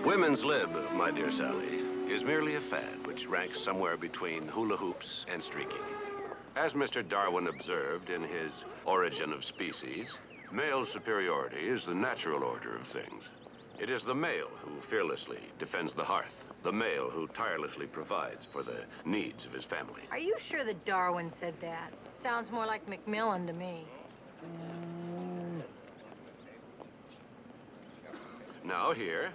Women's lib, my dear Sally, is merely a fad which ranks somewhere between hula hoops and streaking. As Mr. Darwin observed in his Origin of Species, male superiority is the natural order of things. It is the male who fearlessly defends the hearth, the male who tirelessly provides for the needs of his family. Are you sure that Darwin said that? Sounds more like Mcmillan to me. Now here,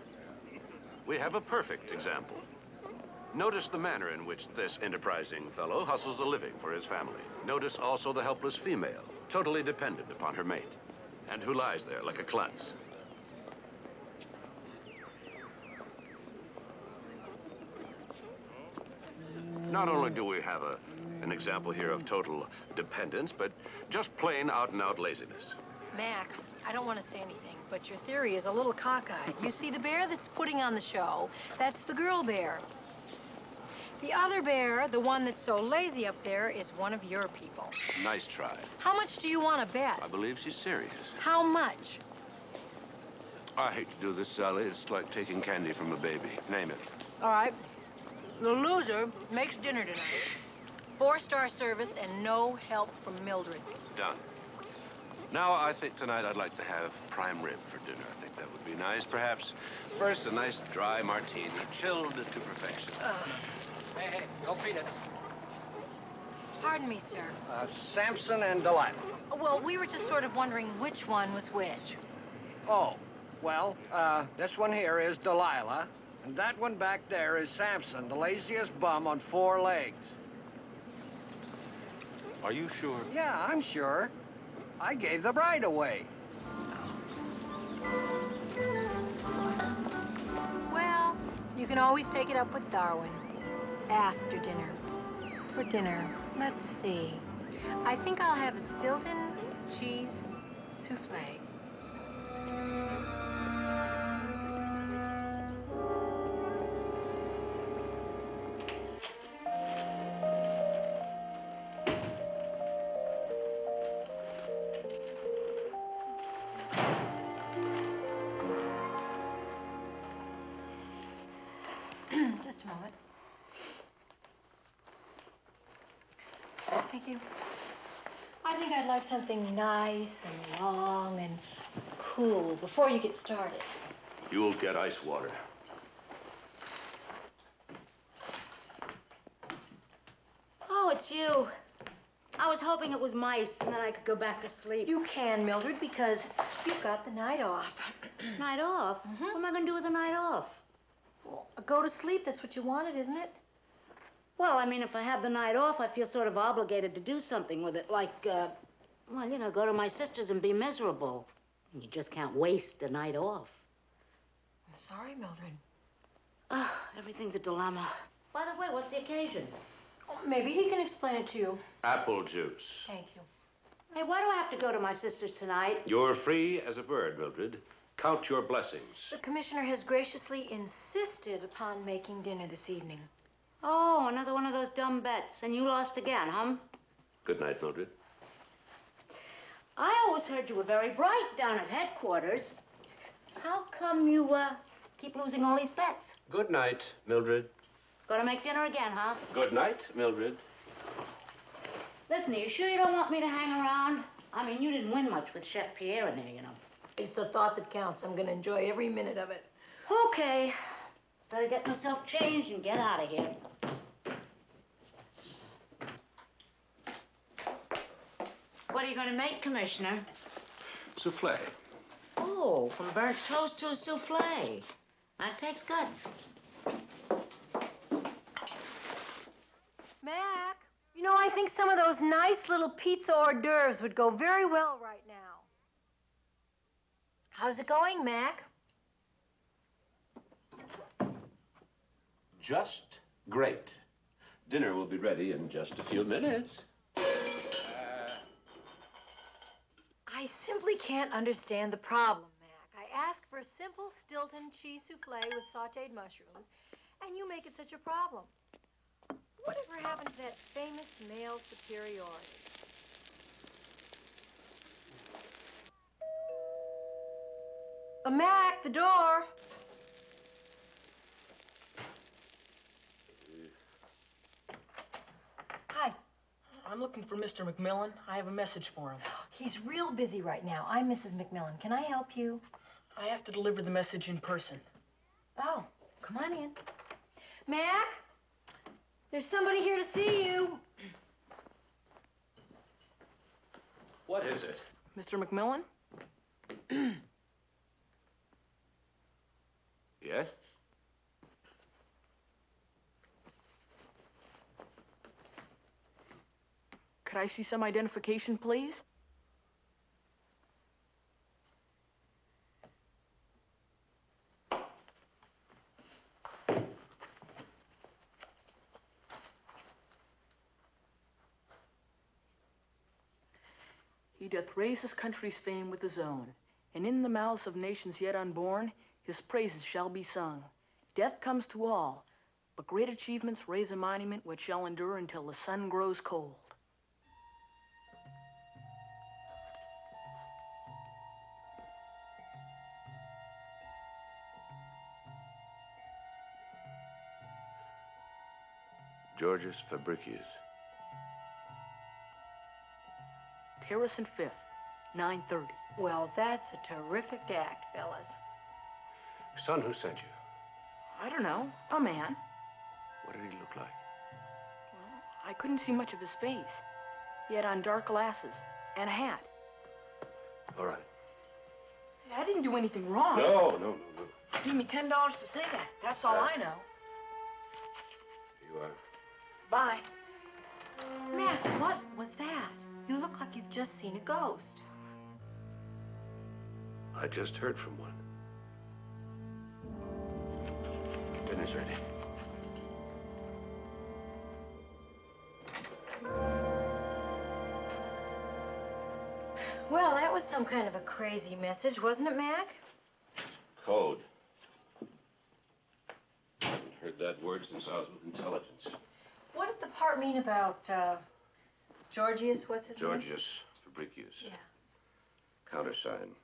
we have a perfect example. Notice the manner in which this enterprising fellow hustles a living for his family. Notice also the helpless female, totally dependent upon her mate, and who lies there like a klutz. Not only do we have an example here of total dependence, but just plain out-and-out laziness. Mac, I don't want to say anything, but your theory is a little cockeyed. You see, the bear that's putting on the show, that's the girl bear. The other bear, the one that's so lazy up there, is one of your people. Nice try. How much do you want to bet? I believe she's serious. How much? I hate to do this, Sally. It's like taking candy from a baby. Name it. All right. The loser makes dinner tonight. 4-star service and no help from Mildred. Done. Now, I think tonight I'd like to have prime rib for dinner. I think that would be nice. Perhaps first a nice dry martini, chilled to perfection. Hey, no peanuts. Pardon me, sir. Samson and Delilah. Well, we were just sort of wondering which one was which. Oh, well, this one here is Delilah, and that one back there is Samson, the laziest bum on 4 legs. Are you sure? Yeah, I'm sure. I gave the bride away. Well, you can always take it up with Darwin. After dinner. For dinner, let's see. I think I'll have a Stilton cheese souffle. Just a moment. Thank you. I think I'd like something nice and long and cool before you get started. You'll get ice water. Oh, it's you. I was hoping it was mice, and then I could go back to sleep. You can, Mildred, because you've got the night off. Night off? What am I going to do with the night off? Well, go to sleep. That's what you wanted, isn't it? Well, I mean, if I have the night off, I feel sort of obligated to do something with it, like, well, you know, go to my sister's and be miserable. You just can't waste a night off. I'm sorry, Mildred. Oh, everything's a dilemma. By the way, what's the occasion? Oh, maybe he can explain it to you. Apple juice. Thank you. Hey, why do I have to go to my sister's tonight? You're free as a bird, Mildred. Count your blessings. The commissioner has graciously insisted upon making dinner this evening. Oh, another one of those dumb bets. And you lost again, huh? Good night, Mildred. I always heard you were very bright down at headquarters. How come you, keep losing all these bets? Good night, Mildred. Gonna make dinner again, huh? Good night, Mildred. Listen, are you sure you don't want me to hang around? I mean, you didn't win much with Chef Pierre in there, you know. It's the thought that counts. I'm gonna enjoy every minute of it. Okay. Better get myself changed and get out of here. What are you gonna make, Commissioner? Souffle. Oh, from burnt toast to a souffle. That takes guts. Mac, you know, I think some of those nice little pizza hors d'oeuvres would go very well right now. How's it going, Mac? Just great. Dinner will be ready in just a few minutes. I simply can't understand the problem, Mac. I asked for a simple Stilton cheese souffle with sautéed mushrooms, and you make it such a problem. Whatever happened to that famous male superiority? Mac, the door. I'm looking for Mr. Mcmillan. I have a message for him. He's real busy right now. I'm Mrs. Mcmillan. Can I help you? I have to deliver the message in person. Oh, come on in. Mac, there's somebody here to see you. What is it? Mr. Mcmillan? Yes? Could I see some identification, please? He doth raise his country's fame with his own, and in the mouths of nations yet unborn, his praises shall be sung. Death comes to all, but great achievements raise a monument which shall endure until the sun grows cold. Georgius Fabricius. Terrace and Fifth, 9:30. Well, that's a terrific act, fellas. Son, who sent you? I don't know, a man. What did he look like? Well, I couldn't see much of his face. He had on dark glasses and a hat. All right. I didn't do anything wrong. No. Give me $10 to say that. That's all I know. You are. Bye. Mac, what was that? You look like you've just seen a ghost. I just heard from one. Dinner's ready. Well, that was some kind of a crazy message, wasn't it, Mac? Code. I haven't heard that word since I was with intelligence. What did the part mean about, Georgius, what's his name? Georgius Fabricius. Yeah. Countersign.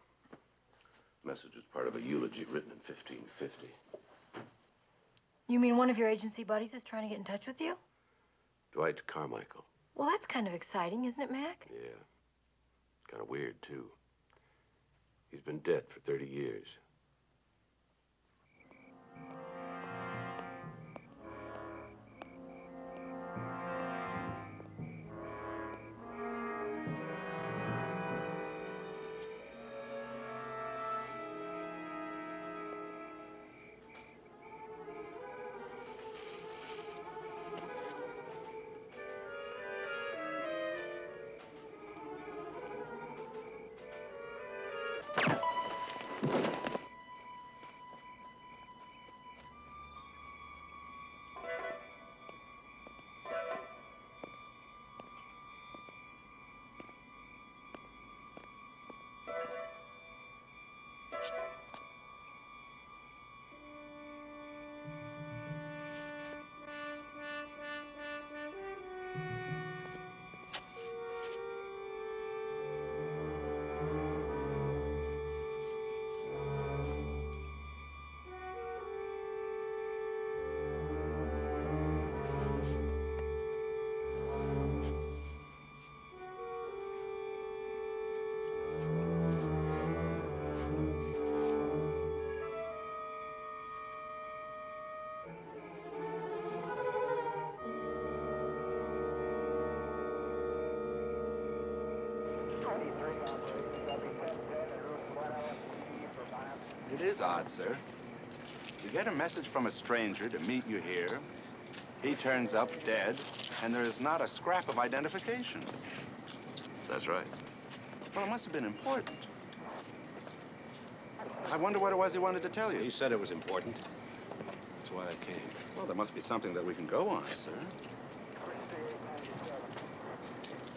Message was part of a eulogy written in 1550. You mean one of your agency buddies is trying to get in touch with you? Dwight Carmichael. Well, that's kind of exciting, isn't it, Mac? Yeah. Kind of weird, too. He's been dead for 30 years. It is odd, sir. You get a message from a stranger to meet you here. He turns up dead, and there is not a scrap of identification. That's right. Well, it must have been important. I wonder what it was he wanted to tell you. He said it was important. That's why I came. Well, there must be something that we can go on, sir.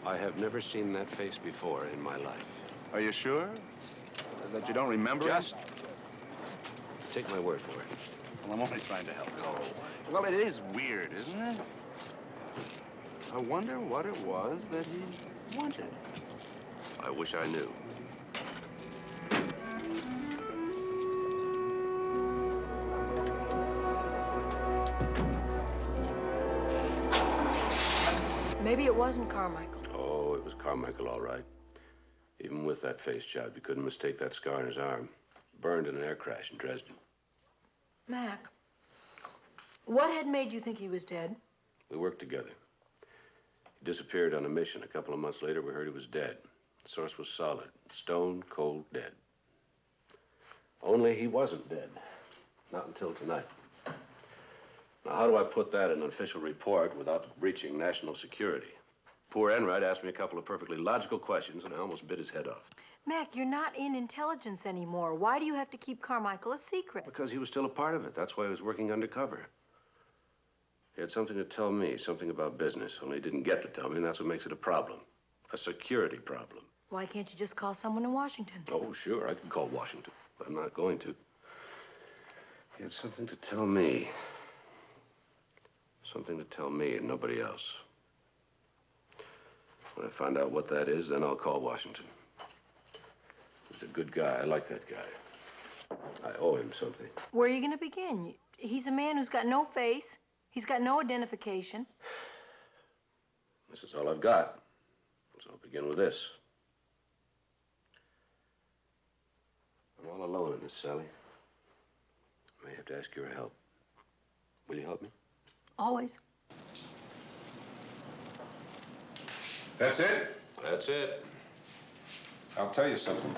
I have never seen that face before in my life. Are you sure that you don't remember him? Just take my word for it. Well, I'm only trying to help. No. Well, it is weird, isn't it? I wonder what it was that he wanted. I wish I knew. Maybe it wasn't Carmichael. Oh, it was Carmichael, all right. Even with that face job, you couldn't mistake that scar on his arm. Burned in an air crash in Dresden. Mac, what had made you think he was dead? We worked together. He disappeared on a mission. A couple of months later, we heard he was dead. The source was solid. Stone cold dead. Only he wasn't dead. Not until tonight. Now, how do I put that in an official report without breaching national security? Poor Enright asked me a couple of perfectly logical questions, and I almost bit his head off. Mac, you're not in intelligence anymore. Why do you have to keep Carmichael a secret? Because he was still a part of it. That's why he was working undercover. He had something to tell me, something about business, only he didn't get to tell me, and that's what makes it a problem. A security problem. Why can't you just call someone in Washington? Oh, sure, I can call Washington, but I'm not going to. He had something to tell me. Something to tell me and nobody else. When I find out what that is, then I'll call Washington. He's a good guy. I like that guy. I owe him something. Where are you going to begin? He's a man who's got no face. He's got no identification. This is all I've got. So I'll begin with this. I'm all alone in this, Sally. I may have to ask your help. Will you help me? Always. That's it? That's it. I'll tell you something.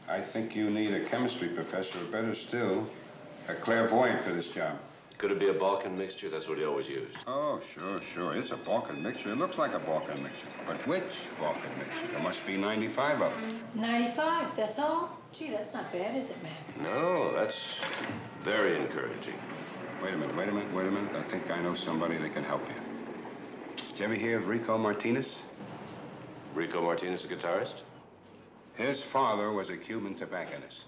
I think you need a chemistry professor, or better still, a clairvoyant for this job. Could it be a Balkan mixture? That's what he always used. Oh, sure. It's a Balkan mixture. It looks like a Balkan mixture. But which Balkan mixture? There must be 95 of them. 95, that's all? Gee, that's not bad, is it, Mac? No, that's very encouraging. Wait a minute. I think I know somebody that can help you. Did you ever hear of Rico Martinez? Rico Martinez, the guitarist? His father was a Cuban tobacconist.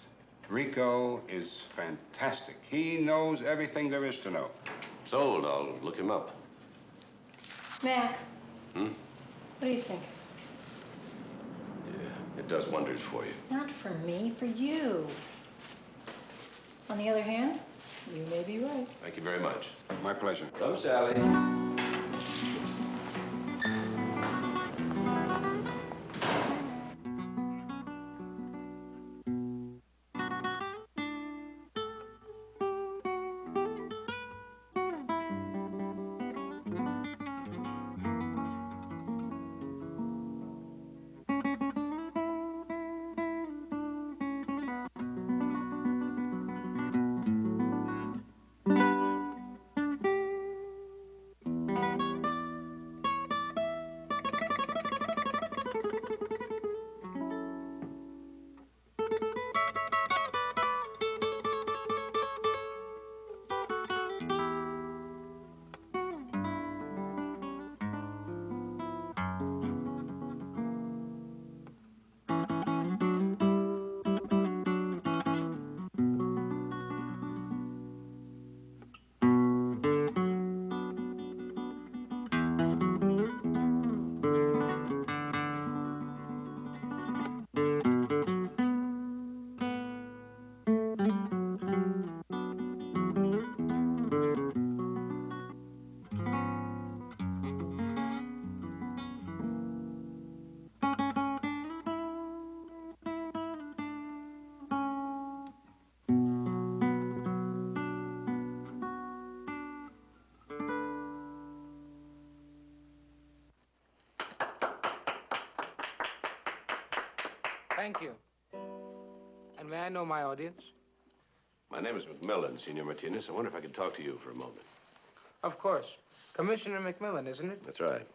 Rico is fantastic. He knows everything there is to know. Sold. I'll look him up. Mac. Hmm? What do you think? Yeah, it does wonders for you. Not for me, for you. On the other hand, you may be right. Thank you very much. My pleasure. Come, Sally. Thank you. And may I know my audience? My name is Mcmillan, Senor Martinez. I wonder if I could talk to you for a moment. Of course. Commissioner Mcmillan, isn't it? That's right.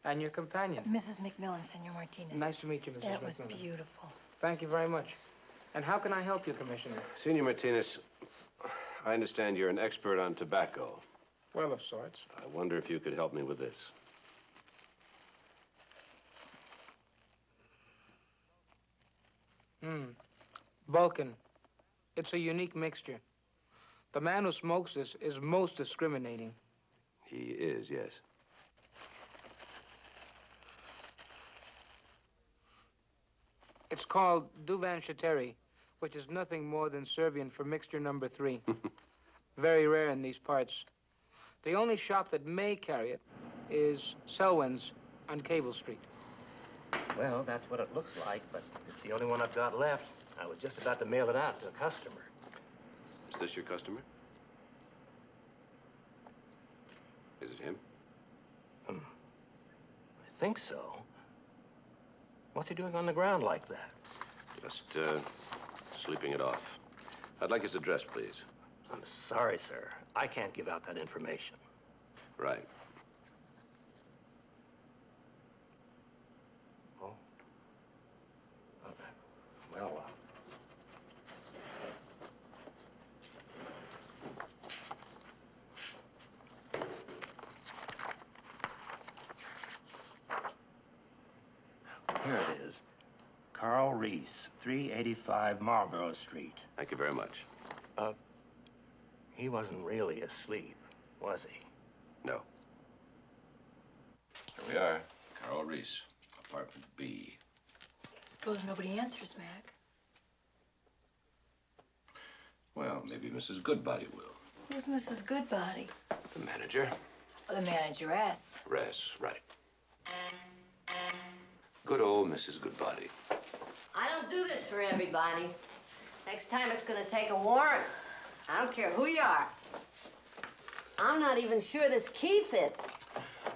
And your companion. Mrs. Mcmillan, Senor Martinez. Nice to meet you, Mrs. That was Mcmillan. beautiful. Thank you very much. And how can I help you, Commissioner? Senor Martinez, I understand you're an expert on tobacco. Well, of sorts. I wonder if you could help me with this. Balkan. It's a unique mixture. The man who smokes this is most discriminating. He is, yes. It's called Duvan Shateri, which is nothing more than Serbian for mixture number 3. Very rare in these parts. The only shop that may carry it is Selwyn's on Cable Street. Well, that's what it looks like, but it's the only one I've got left. I was just about to mail it out to a customer. Is this your customer? Is it him? I think so. What's he doing on the ground like that? Just, sleeping it off. I'd like his address, please. I'm sorry, sir. I can't give out that information. Right. Oh. Well, here it is. Carl Reese, 385 Marlborough Street. Thank you very much. He wasn't really asleep, was he? No. Here we are. Carl Reese, apartment B. Suppose nobody answers, Mac. Well, maybe Mrs. Goodbody will. Who's Mrs. Goodbody? The manager. Oh, the manageress. Right. Good old Mrs. Goodbody. I don't do this for everybody. Next time it's gonna take a warrant. I don't care who you are. I'm not even sure this key fits.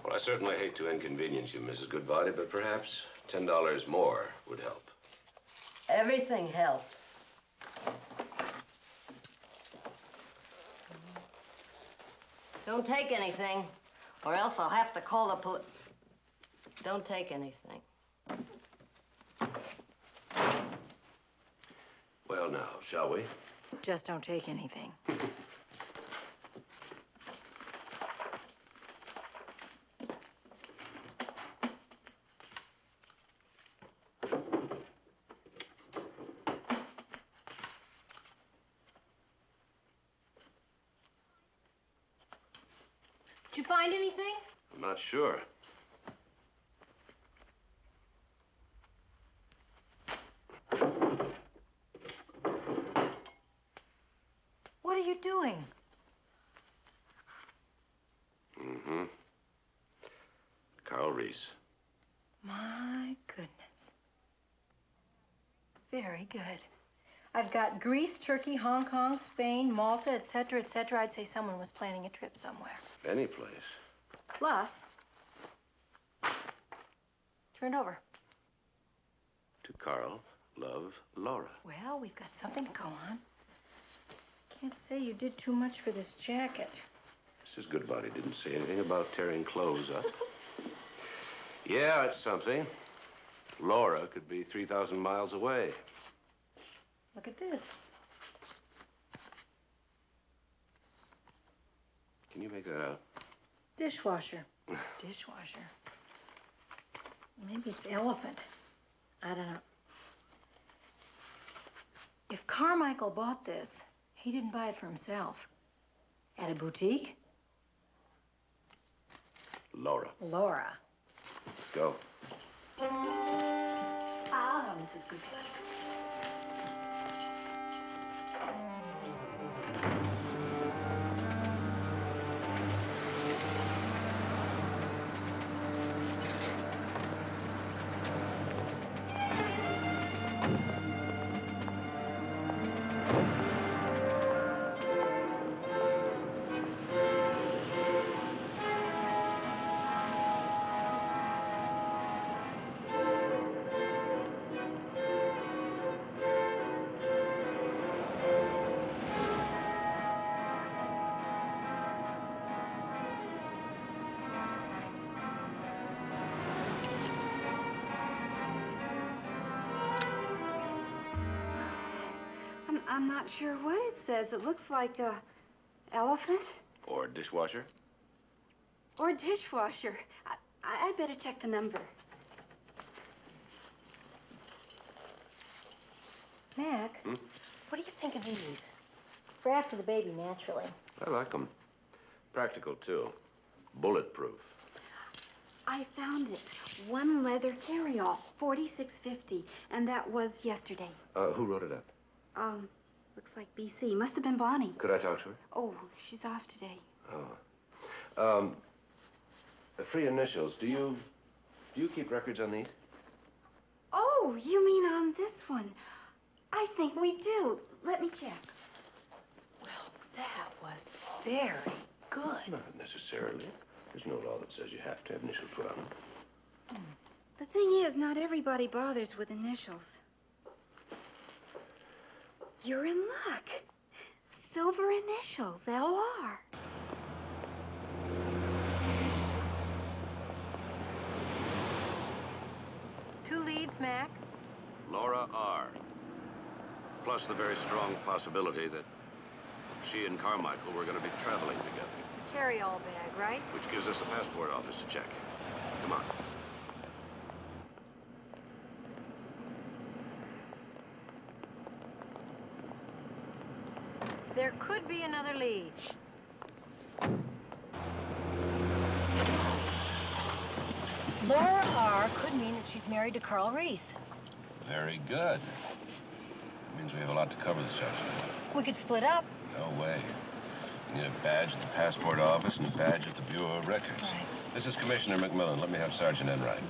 Well, I certainly hate to inconvenience you, Mrs. Goodbody, but perhaps $10 more would help. Everything helps. Don't take anything, or else I'll have to call the police. Don't take anything. Well, now, shall we? Just don't take anything. Did you find anything? I'm not sure. What are you doing? Mm-hmm. Carl Reese. My goodness. Very good. I've got Greece, Turkey, Hong Kong, Spain, Malta, etc., etc. I'd say someone was planning a trip somewhere. Any place. Plus, turn it over. To Carl, love, Laura. Well, we've got something to go on. Can't say you did too much for this jacket. Mrs. Goodbody didn't say anything about tearing clothes up. Yeah, it's something. Laura could be 3,000 miles away. Look at this. Can you make that out? Dishwasher. Dishwasher. Maybe it's elephant. I don't know. If Carmichael bought this, he didn't buy it for himself. At a boutique? Laura. Laura. Let's go. Ah, Mrs. Goodbody. I'm not sure what it says. It looks like a elephant Or dishwasher. or dishwasher. I better check the number. Mac, what do you think of these? For after the baby, naturally. I like them. Practical, too. Bulletproof. I found it. One leather carryall, $46.50, and that was yesterday. Who wrote it up? Looks like BC. Must have been Bonnie. Could I talk to her? Oh, she's off today. Oh. The free initials. Do you keep records on these? Oh, you mean on this one? I think we do. Let me check. Well, that was very good. Not necessarily. There's no law that says you have to have initials put on them. The thing is, not everybody bothers with initials. You're in luck. Silver initials, LR. Two leads, Mac. Laura R. Plus the very strong possibility that she and Carmichael were going to be traveling together. Carry-all bag, right? Which gives us a passport office to check. Come on. There could be another lead. Laura R. could mean that she's married to Carl Reese. Very good. Means we have a lot to cover this afternoon. We could split up. No way. We need a badge at the passport office and a badge at the Bureau of Records. Right. This is Commissioner Mcmillan. Let me have Sergeant Enright.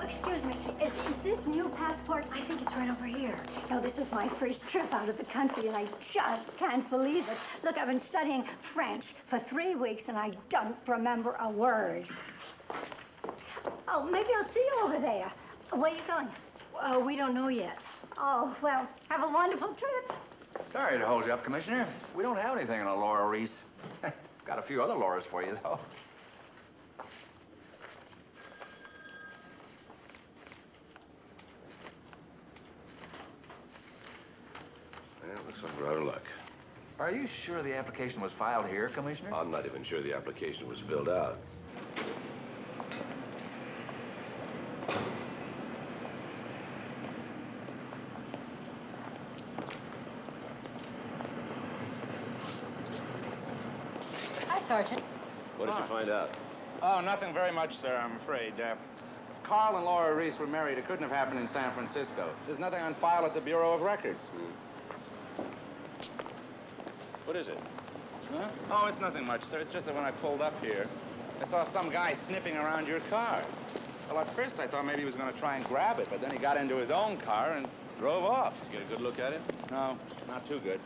Excuse me, is this new passport? I think it's right over here. No, this is my first trip out of the country, and I just can't believe it. Look, I've been studying French for 3 weeks, and I don't remember a word. Oh, maybe I'll see you over there. Where are you going? We don't know yet. Oh, well, have a wonderful trip. Sorry to hold you up, Commissioner. We don't have anything on a Laura Reese. Got a few other Lauras for you, though. Well, looks like we're out of luck. Are you sure the application was filed here, Commissioner? I'm not even sure the application was filled out. Hi, Sergeant. What did you find out? Oh, nothing very much, sir, I'm afraid. If Carl and Laura Reese were married, it couldn't have happened in San Francisco. There's nothing on file at the Bureau of Records. What is it? Huh? Oh, it's nothing much, sir. It's just that when I pulled up here, I saw some guy sniffing around your car. Well, at first I thought maybe he was going to try and grab it, but then he got into his own car and drove off. Did you get a good look at it? No, not too good.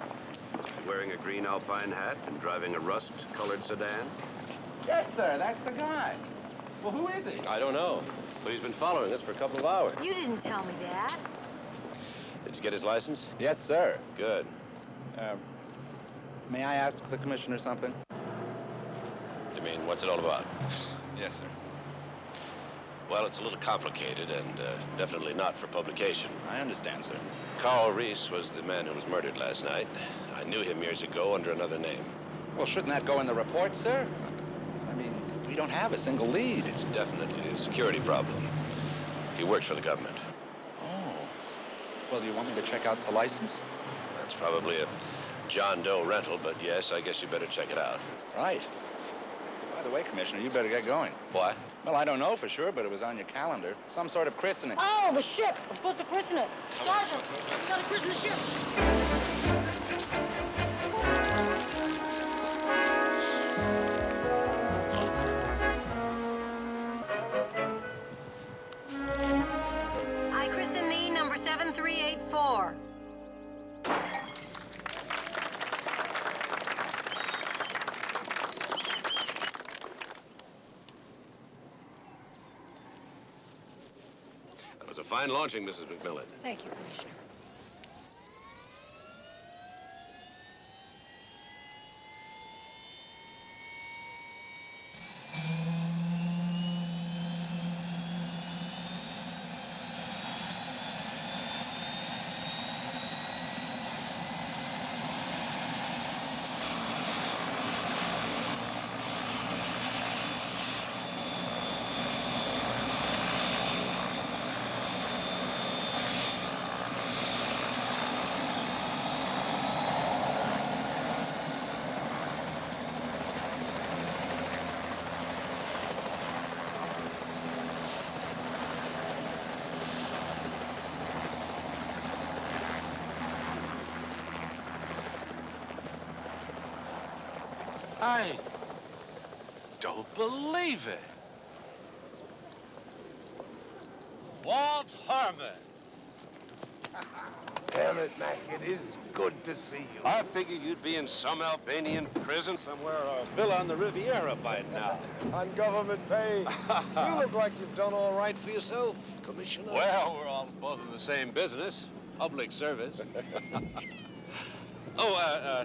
Is he wearing a green alpine hat and driving a rust-colored sedan? Yes, sir, that's the guy. Well, who is he? I don't know, but he's been following us for a couple of hours. You didn't tell me that. Did you get his license? Yes, sir. Good. May I ask the commissioner something? You mean, what's it all about? Yes, sir. Well, it's a little complicated and definitely not for publication. I understand, sir. Carl Reese was the man who was murdered last night. I knew him years ago under another name. Well, shouldn't that go in the report, sir? I mean, we don't have a single lead. It's definitely a security problem. He works for the government. Oh. Well, do you want me to check out the license? That's probably a John Doe rental, but yes, I guess you better check it out. Right. By the way, Commissioner, you better get going. Why? Well, I don't know for sure, but it was on your calendar. Some sort of christening. Oh, the ship! We're supposed to christen it. Sergeant, we gotta christen the ship. I christen thee number 7384. That was a fine launching, Mrs. Mcmillan. Thank you, Commissioner. I don't believe it. Walt Harmon. Damn it, Mac, it is good to see you. I figured you'd be in some Albanian prison somewhere or a villa on the Riviera by now. On government pay. You look like you've done all right for yourself, Commissioner. Well, we're all both in the same business, public service.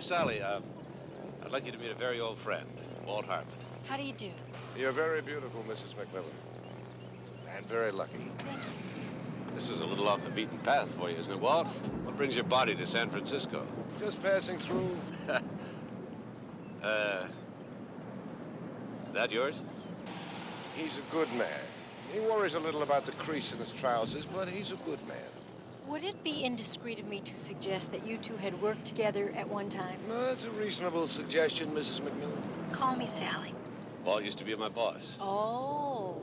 Sally, I'd like you to meet a very old friend, Walt Harmon. How do you do? You're very beautiful, Mrs. Mcmillan. And very lucky. Thank you. This is a little off the beaten path for you, isn't it, Walt? What brings your body to San Francisco? Just passing through. Is that yours? He's a good man. He worries a little about the crease in his trousers, but he's a good man. Would it be indiscreet of me to suggest that you two had worked together at one time? No, that's a reasonable suggestion, Mrs. Mcmillan. Call me Sally. Walt used to be my boss. Oh.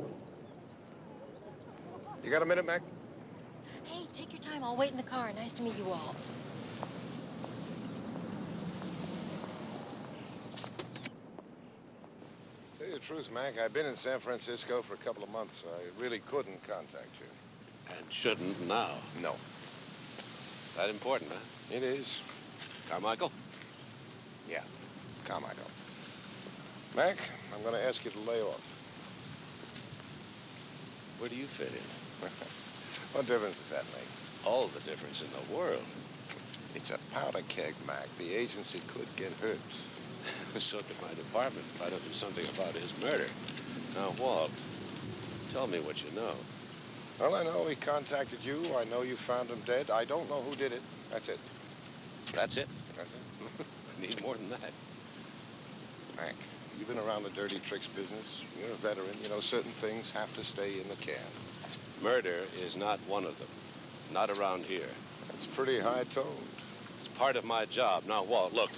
You got a minute, Mac? Hey, take your time. I'll wait in the car. Nice to meet you all. Tell you the truth, Mac, I've been in San Francisco for a couple of months. I really couldn't contact you. And shouldn't now. No. That important, huh? It is. Carmichael? Yeah, Carmichael. Mac, I'm going to ask you to lay off. Where do you fit in? What difference does that make? All the difference in the world. It's a powder keg, Mac. The agency could get hurt. So could my department if I don't do something about his murder. Now, Walt, tell me what you know. Well, I know he contacted you. I know you found him dead. I don't know who did it. That's it. That's it? That's it. I need more than that. Mac, you've been around the dirty tricks business. You're a veteran. You know, certain things have to stay in the can. Murder is not one of them. Not around here. That's pretty high-toned. It's part of my job. Now, Walt, look.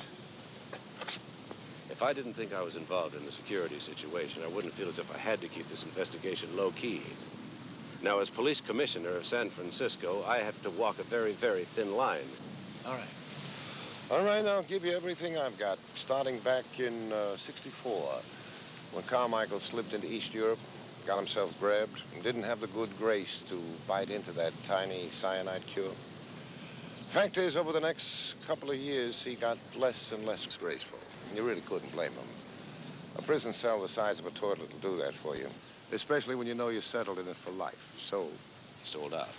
If I didn't think I was involved in a security situation, I wouldn't feel as if I had to keep this investigation low-key. Now, as police commissioner of San Francisco, I have to walk a very, very thin line. All right. All right, I'll give you everything I've got, starting back in '64, when Carmichael slipped into East Europe, got himself grabbed, and didn't have the good grace to bite into that tiny cyanide cure. Fact is, over the next couple of years, he got less and less graceful. You really couldn't blame him. A prison cell the size of a toilet will do that for you, especially when you know you're settled in it for life. So, he sold out.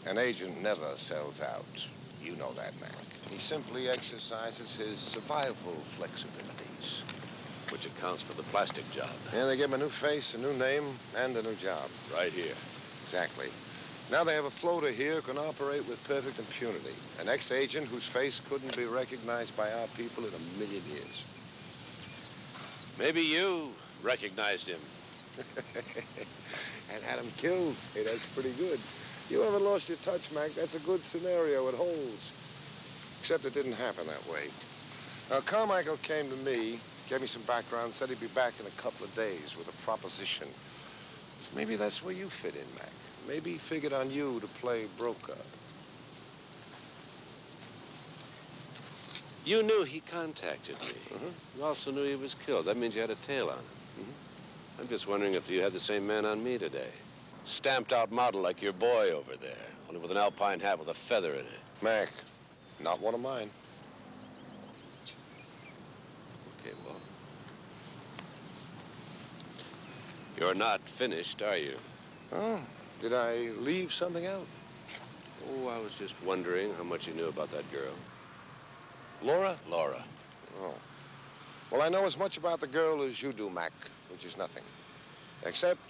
An agent never sells out. You know that, Mac. He simply exercises his survival flexibilities. Which accounts for the plastic job. Yeah, they give him a new face, a new name, and a new job. Right here. Exactly. Now they have a floater here who can operate with perfect impunity. An ex-agent whose face couldn't be recognized by our people in a million years. Maybe you recognized him. And had him killed. Hey, that's pretty good. You haven't lost your touch, Mac. That's a good scenario. It holds. Except it didn't happen that way. Carmichael came to me, gave me some background, said he'd be back in a couple of days with a proposition. Maybe that's where you fit in, Mac. Maybe he figured on you to play broker. You knew he contacted me. You also knew he was killed. That means you had a tail on him. I'm just wondering if you had the same man on me today. Stamped out model like your boy over there, only with an alpine hat with a feather in it. Mac, not one of mine. Okay, well. You're not finished, are you? Oh, did I leave something out? Oh, I was just wondering how much you knew about that girl. Laura? Laura. Oh. Well, I know as much about the girl as you do, Mac, which is nothing. Except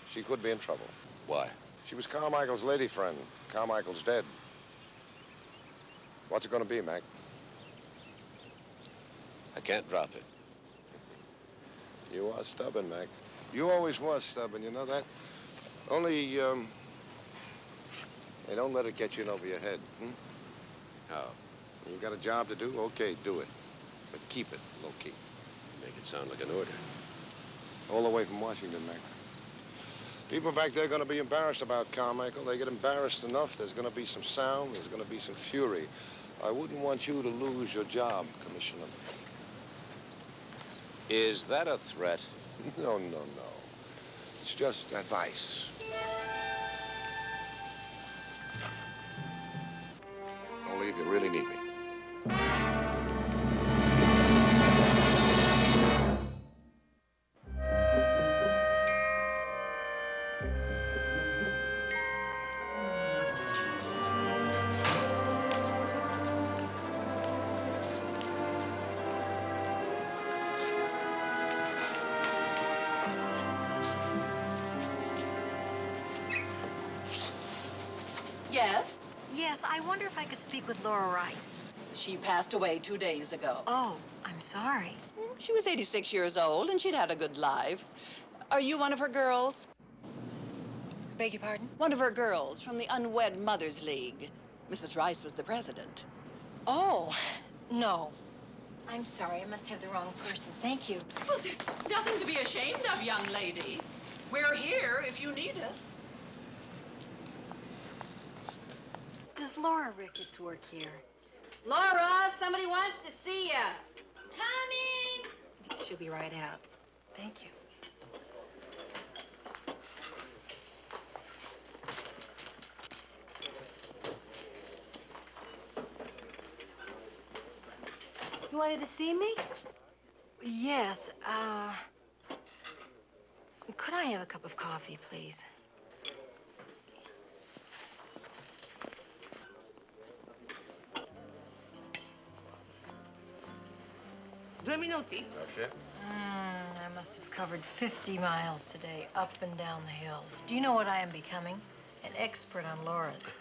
she could be in trouble. Why? She was Carmichael's lady friend. Carmichael's dead. What's it going to be, Mac? I can't drop it. You are stubborn, Mac. You always was stubborn, you know that? Only, hey, don't let it get you in over your head, How? You got a job to do? Okay, do it. But keep it low-key. Make it sound like an order. All the way from Washington, Mac. People back there are going to be embarrassed about Carmichael. They get embarrassed enough. There's going to be some sound. There's going to be some fury. I wouldn't want you to lose your job, Commissioner. Is that a threat? No, no, no. It's just advice. Only if you really need me. Yes? Yes, I wonder if I could speak with Laura Rice. She passed away 2 days ago. Oh, I'm sorry. She was 86 years old, and she'd had a good life. Are you one of her girls? Beg your pardon? One of her girls from the Unwed Mothers League. Mrs. Rice was the president. Oh, no. I'm sorry, I must have the wrong person. Thank you. Well, there's nothing to be ashamed of, young lady. We're here if you need us. Does Laura Ricketts work here? Laura, somebody wants to see you. Coming! She'll be right out. Thank you. You wanted to see me? Yes, could I have a cup of coffee, please? 2 minuti. Okay. I must have covered 50 miles today, up and down the hills. Do you know what I am becoming? An expert on Lauras.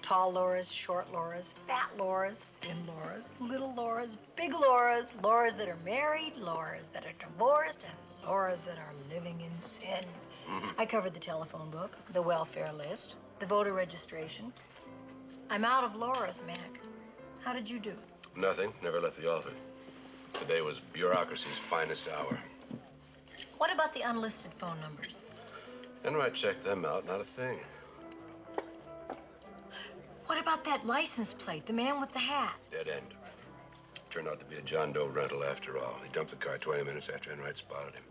Tall Lauras, short Lauras, fat Lauras, thin Lauras, little Lauras, big Lauras, Lauras that are married, Lauras that are divorced, and Lauras that are living in sin. I covered the telephone book, the welfare list, the voter registration. I'm out of Lauras, Mac. How did you do? Nothing. Never left the office. Today was bureaucracy's finest hour. What about the unlisted phone numbers? Enright checked them out. Not a thing. What about that license plate, the man with the hat? Dead end. Turned out to be a John Doe rental after all. He dumped the car 20 minutes after Enright spotted him.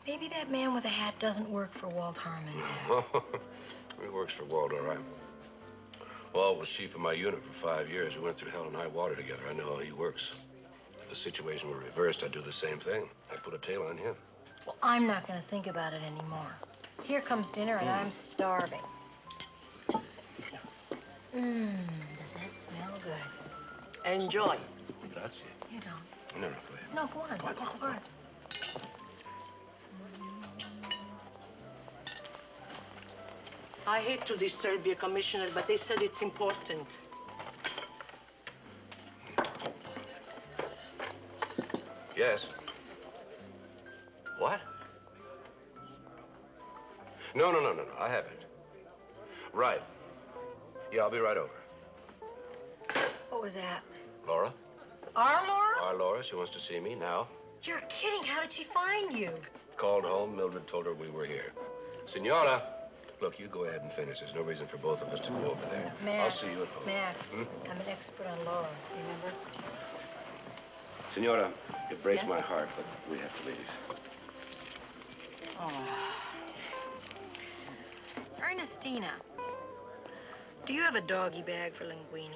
Maybe that man with the hat doesn't work for Walt Harmon. He works for Walt, all right. Walt was chief of my unit for 5 years. We went through hell and high water together. I know how he works. If the situation were reversed, I'd do the same thing. I'd put a tail on him. Well, I'm not going to think about it anymore. Here comes dinner, and I'm starving. Does that smell good? Enjoy. Grazie. You don't. No, go ahead. No, go on. Go on. I hate to disturb you, Commissioner, but they said it's important. Yes. What? No. I haven't. Right. Yeah, I'll be right over. What was that? Laura? Our Laura? Our Laura. She wants to see me now. You're kidding. How did she find you? Called home. Mildred told her we were here. Senora. Look, you go ahead and finish. There's no reason for both of us to go over there. Mac, I'll see you at home. Mac, I'm an expert on Laura, remember? Senora, it breaks my heart, but we have to leave. Oh. Ernestina, do you have a doggy bag for linguine?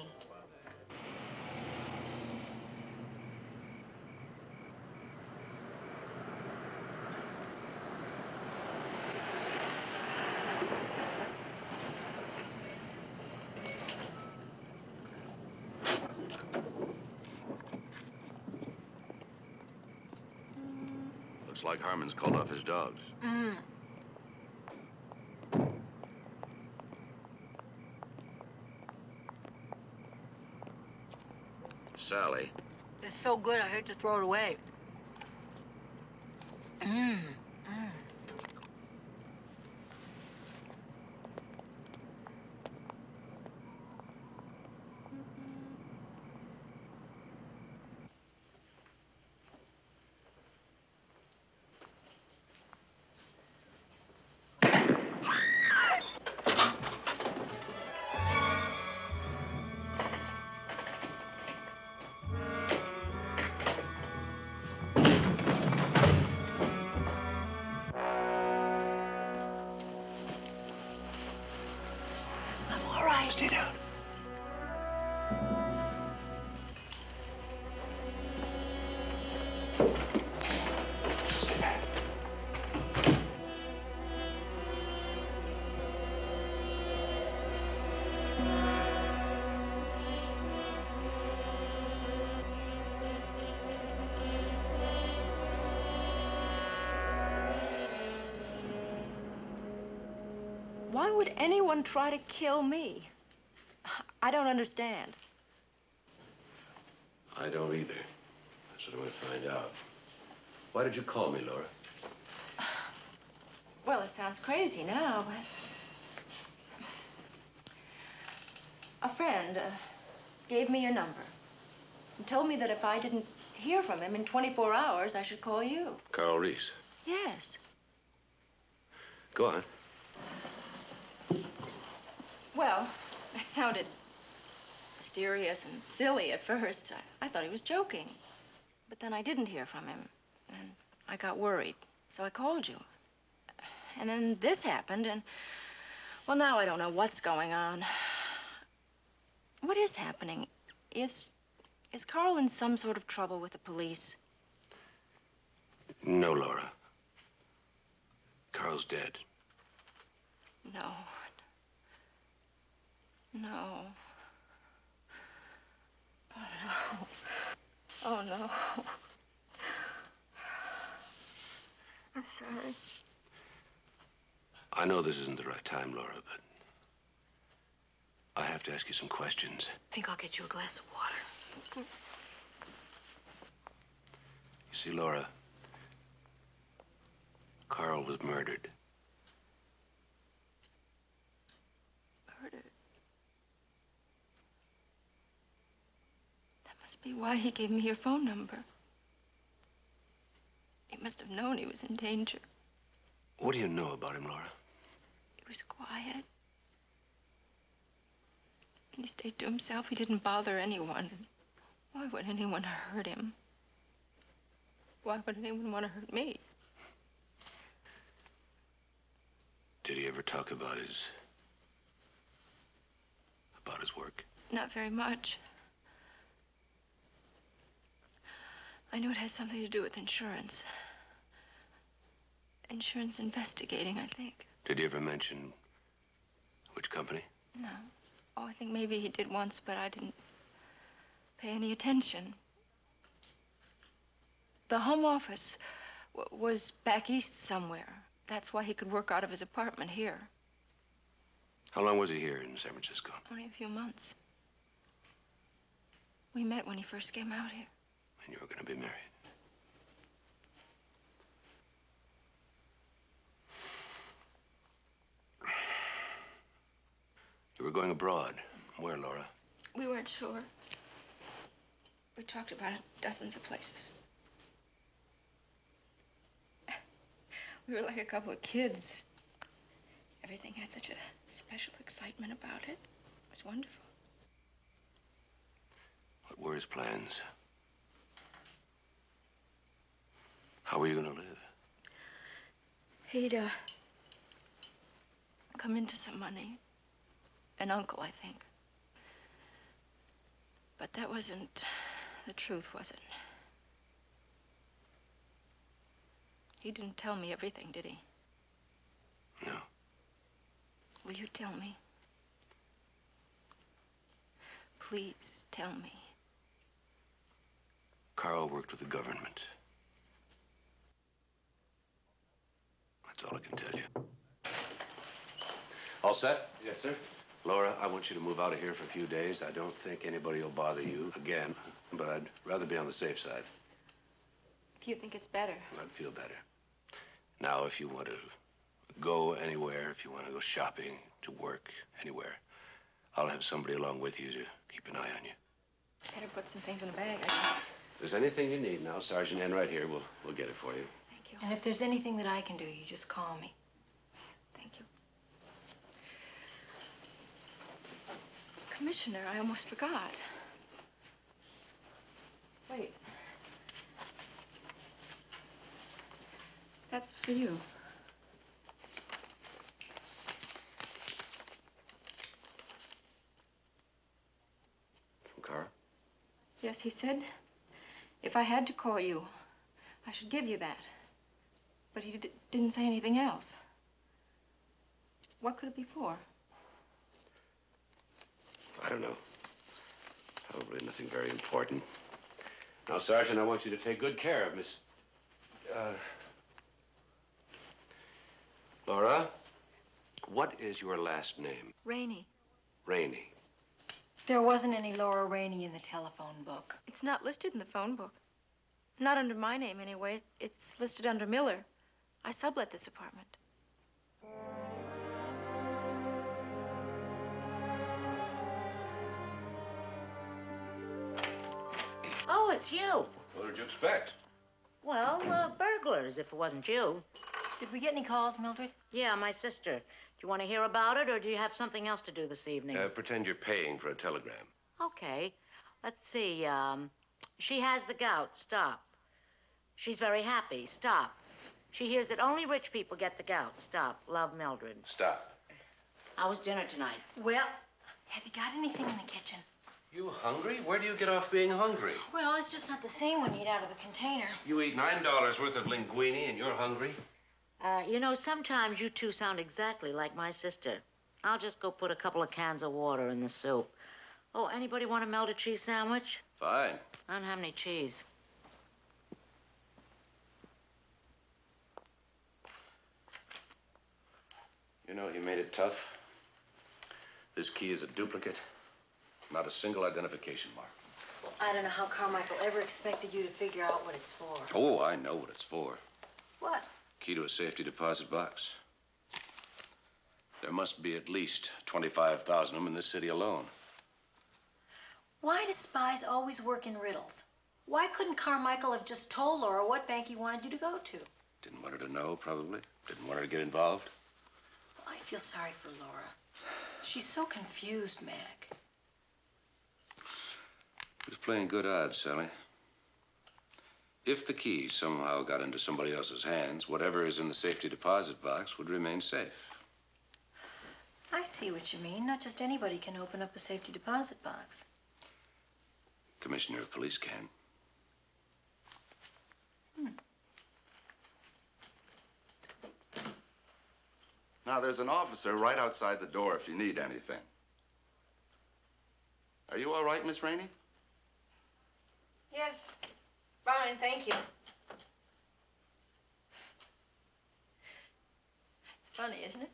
Looks like Harmon's called off his dogs. Sally. It's so good, I hate to throw it away. would anyone try to kill me? I don't understand. I don't either. That's what I'm going to find out. Why did you call me, Laura? Well, it sounds crazy now, but... A friend gave me your number and told me that if I didn't hear from him in 24 hours, I should call you. Carl Reese. Yes. Go on. Well, it sounded mysterious and silly at first. I thought he was joking. But then I didn't hear from him, and I got worried, so I called you. And then this happened, and, well, now I don't know what's going on. What is happening? Is Carl in some sort of trouble with the police? No, Laura. Carl's dead. No. No. Oh, no. Oh, no. I'm sorry. I know this isn't the right time, Laura, but I have to ask you some questions. I think I'll get you a glass of water. You see, Laura, Carl was murdered. Murdered? That must be why he gave me your phone number. He must have known he was in danger. What do you know about him, Laura? He was quiet. He stayed to himself. He didn't bother anyone. Why would anyone hurt him? Why would anyone want to hurt me? Did he ever talk about his work? Not very much. I knew it had something to do with insurance. Insurance investigating, I think. Did he ever mention which company? No. Oh, I think maybe he did once, but I didn't pay any attention. The home office was back east somewhere. That's why he could work out of his apartment here. How long was he here in San Francisco? Only a few months. We met when he first came out here. And you were going to be married. You were going abroad. Where, Laura? We weren't sure. We talked about it dozens of places. We were like a couple of kids. Everything had such a special excitement about it. It was wonderful. What were his plans? How were you going to live? He'd, come into some money. An uncle, I think. But that wasn't the truth, was it? He didn't tell me everything, did he? No. Will you tell me? Please tell me. Carl worked with the government. That's all I can tell you. All set? Yes, sir. Laura, I want you to move out of here for a few days. I don't think anybody will bother you again, but I'd rather be on the safe side. If you think it's better. I'd feel better. Now, if you want to go anywhere, if you want to go shopping, to work, anywhere, I'll have somebody along with you to keep an eye on you. Better put some things in a bag, I guess. If there's anything you need now, Sergeant N right here, we'll get it for you. Thank you. And if there's anything that I can do, you just call me. Thank you. Commissioner, I almost forgot. Wait. That's for you. From Carl? Yes, he said if I had to call you, I should give you that. But he didn't say anything else. What could it be for? I don't know. Probably nothing very important. Now, Sergeant, I want you to take good care of Miss... Laura, What is your last name? Rainey. Rainey. There wasn't any Laura Rainey in the telephone book. It's not listed in the phone book. Not under my name, anyway. It's listed under Miller. I sublet this apartment. Oh, it's you. What did you expect? Well, burglars, if it wasn't you. Did we get any calls, Mildred? Yeah, my sister. Do you want to hear about it, or do you have something else to do this evening? Pretend you're paying for a telegram. Okay. Let's see. She has the gout. Stop. She's very happy. Stop. She hears that only rich people get the gout. Stop. Love, Mildred. Stop. How was dinner tonight? Well, have you got anything in the kitchen? You hungry? Where do you get off being hungry? Well, it's just not the same when you eat out of a container. You eat $9 worth of linguine and you're hungry? You know, sometimes you two sound exactly like my sister. I'll just go put a couple of cans of water in the soup. Oh, anybody want a melted cheese sandwich? Fine. I don't have any cheese. You know, you made it tough. This key is a duplicate. Not a single identification mark. I don't know how Carmichael ever expected you to figure out what it's for. Oh, I know what it's for. What? Key to a safety deposit box. There must be at least 25,000 of them in this city alone. Why do spies always work in riddles? Why couldn't Carmichael have just told Laura what bank he wanted you to go to? Didn't want her to know, probably. Didn't want her to get involved. I feel sorry for Laura. She's so confused, Mac. He was playing good odds, Sally. If the key somehow got into somebody else's hands, whatever is in the safety deposit box would remain safe. I see what you mean. Not just anybody can open up a safety deposit box. Commissioner of Police can. Now, there's an officer right outside the door if you need anything. Are you all right, Miss Rainey? Yes. Fine, thank you. It's funny, isn't it?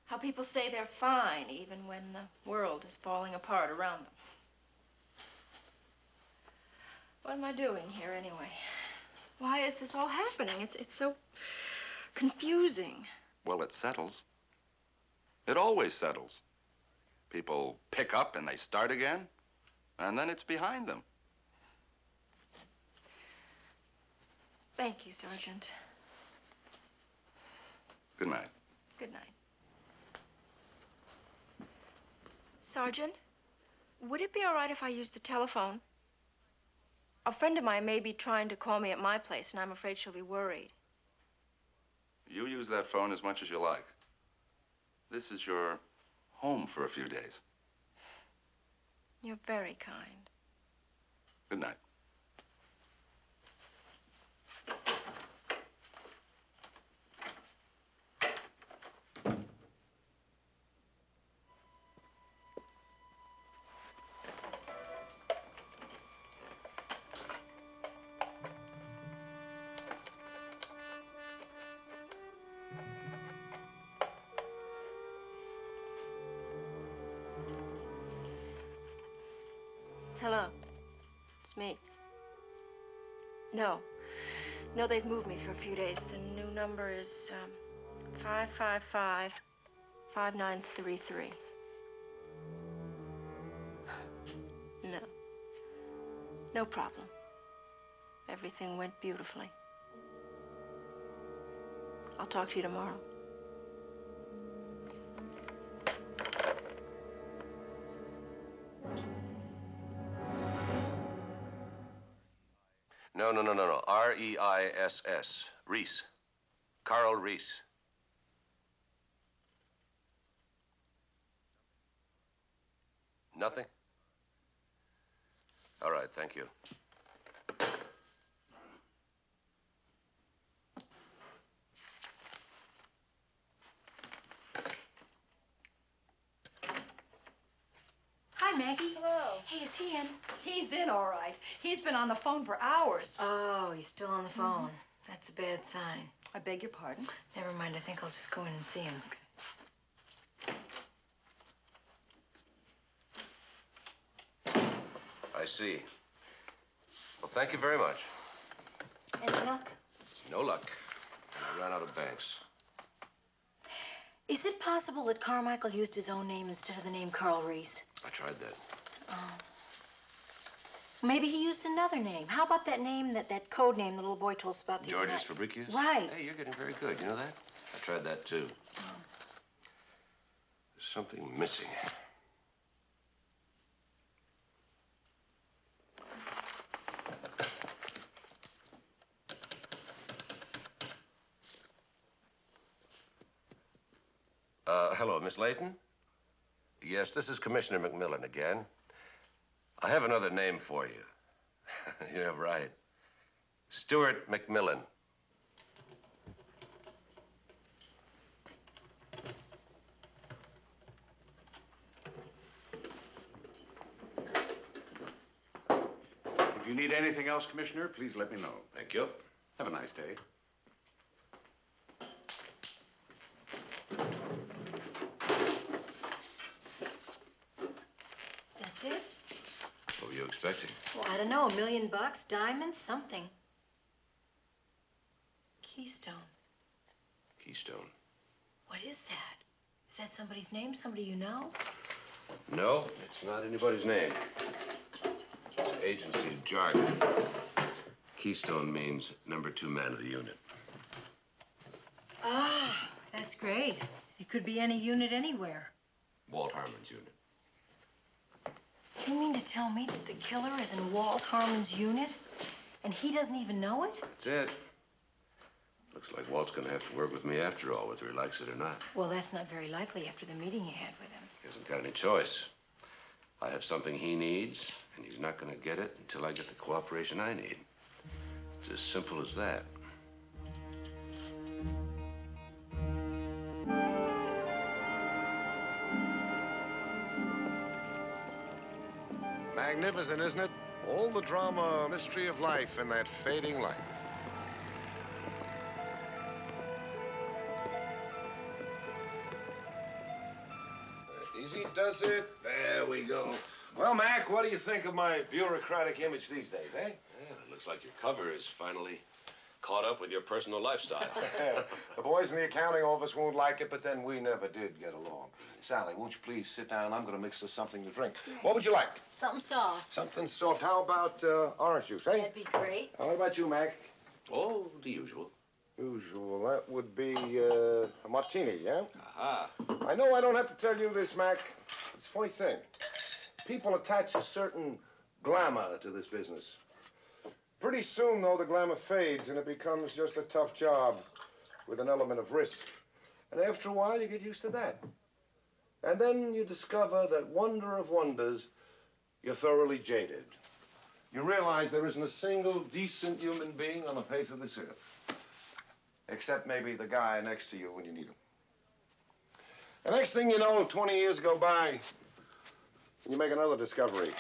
How people say they're fine even when the world is falling apart around them. What am I doing here, anyway? Why is this all happening? It's so confusing. Well, it settles. It always settles. People pick up and they start again, and then it's behind them. Thank you, Sergeant. Good night. Good night. Sergeant, would it be all right if I used the telephone? A friend of mine may be trying to call me at my place, and I'm afraid she'll be worried. You use that phone as much as you like. This is your home for a few days. You're very kind. Good night. Hello. It's me. No, they've moved me for a few days. The new number is 555-5933. No problem. Everything went beautifully. I'll talk to you tomorrow. No. R-E-I-S-S. Reese. Carl Reese. Nothing? All right, thank you. Hi, Maggie. Hello. Hey, is he in? He's in, all right. He's been on the phone for hours. Oh, he's still on the phone. That's a bad sign. I beg your pardon? Never mind. I think I'll just go in and see him. I see. Well, thank you very much. Any luck? No luck. I ran out of banks. Is it possible that Carmichael used his own name instead of the name Carl Reese? I tried that. Oh. Maybe he used another name. How about that name, that code name the little boy told us about the other Georges night? Fabricius? Right. Hey, you're getting very good. You know that? I tried that, too. Oh. There's something missing. Hello, Miss Layton? Yes, this is Commissioner Mcmillan again. I have another name for you. You're right. Stuart Mcmillan. If you need anything else, Commissioner, please let me know. Thank you. Have a nice day. That's it? What were you expecting? Well, I don't know. $1 million, diamonds, something. Keystone. Keystone. What is that? Is that somebody's name? Somebody you know? No, it's not anybody's name. It's agency jargon. Keystone means #2 man of the unit. Ah, that's great. It could be any unit anywhere. Walt Harmon's unit. You mean to tell me that the killer is in Walt Harmon's unit? And he doesn't even know it? That's it. Looks like Walt's gonna have to work with me after all, whether he likes it or not. Well, that's not very likely after the meeting you had with him. He hasn't got any choice. I have something he needs, and he's not gonna get it until I get the cooperation I need. It's as simple as that. Magnificent, isn't it? All the drama, mystery of life in that fading light. Easy does it. There we go. Well, Mac, what do you think of my bureaucratic image these days, eh? Yeah, it looks like your cover is finally caught up with your personal lifestyle. The boys in the accounting office won't like it, but then we never did get along. Sally, won't you please sit down? I'm going to mix us something to drink. What would you like? Something soft. Something soft. How about orange juice, eh? That'd be great. What about you, Mac? Oh, the usual. Usual. That would be a martini, yeah? Aha. I know I don't have to tell you this, Mac. It's a funny thing. People attach a certain glamour to this business. Pretty soon, though, the glamour fades and it becomes just a tough job with an element of risk. And after a while, you get used to that. And then you discover that wonder of wonders, you're thoroughly jaded. You realize there isn't a single decent human being on the face of this earth. Except maybe the guy next to you when you need him. The next thing you know, 20 years go by, and you make another discovery.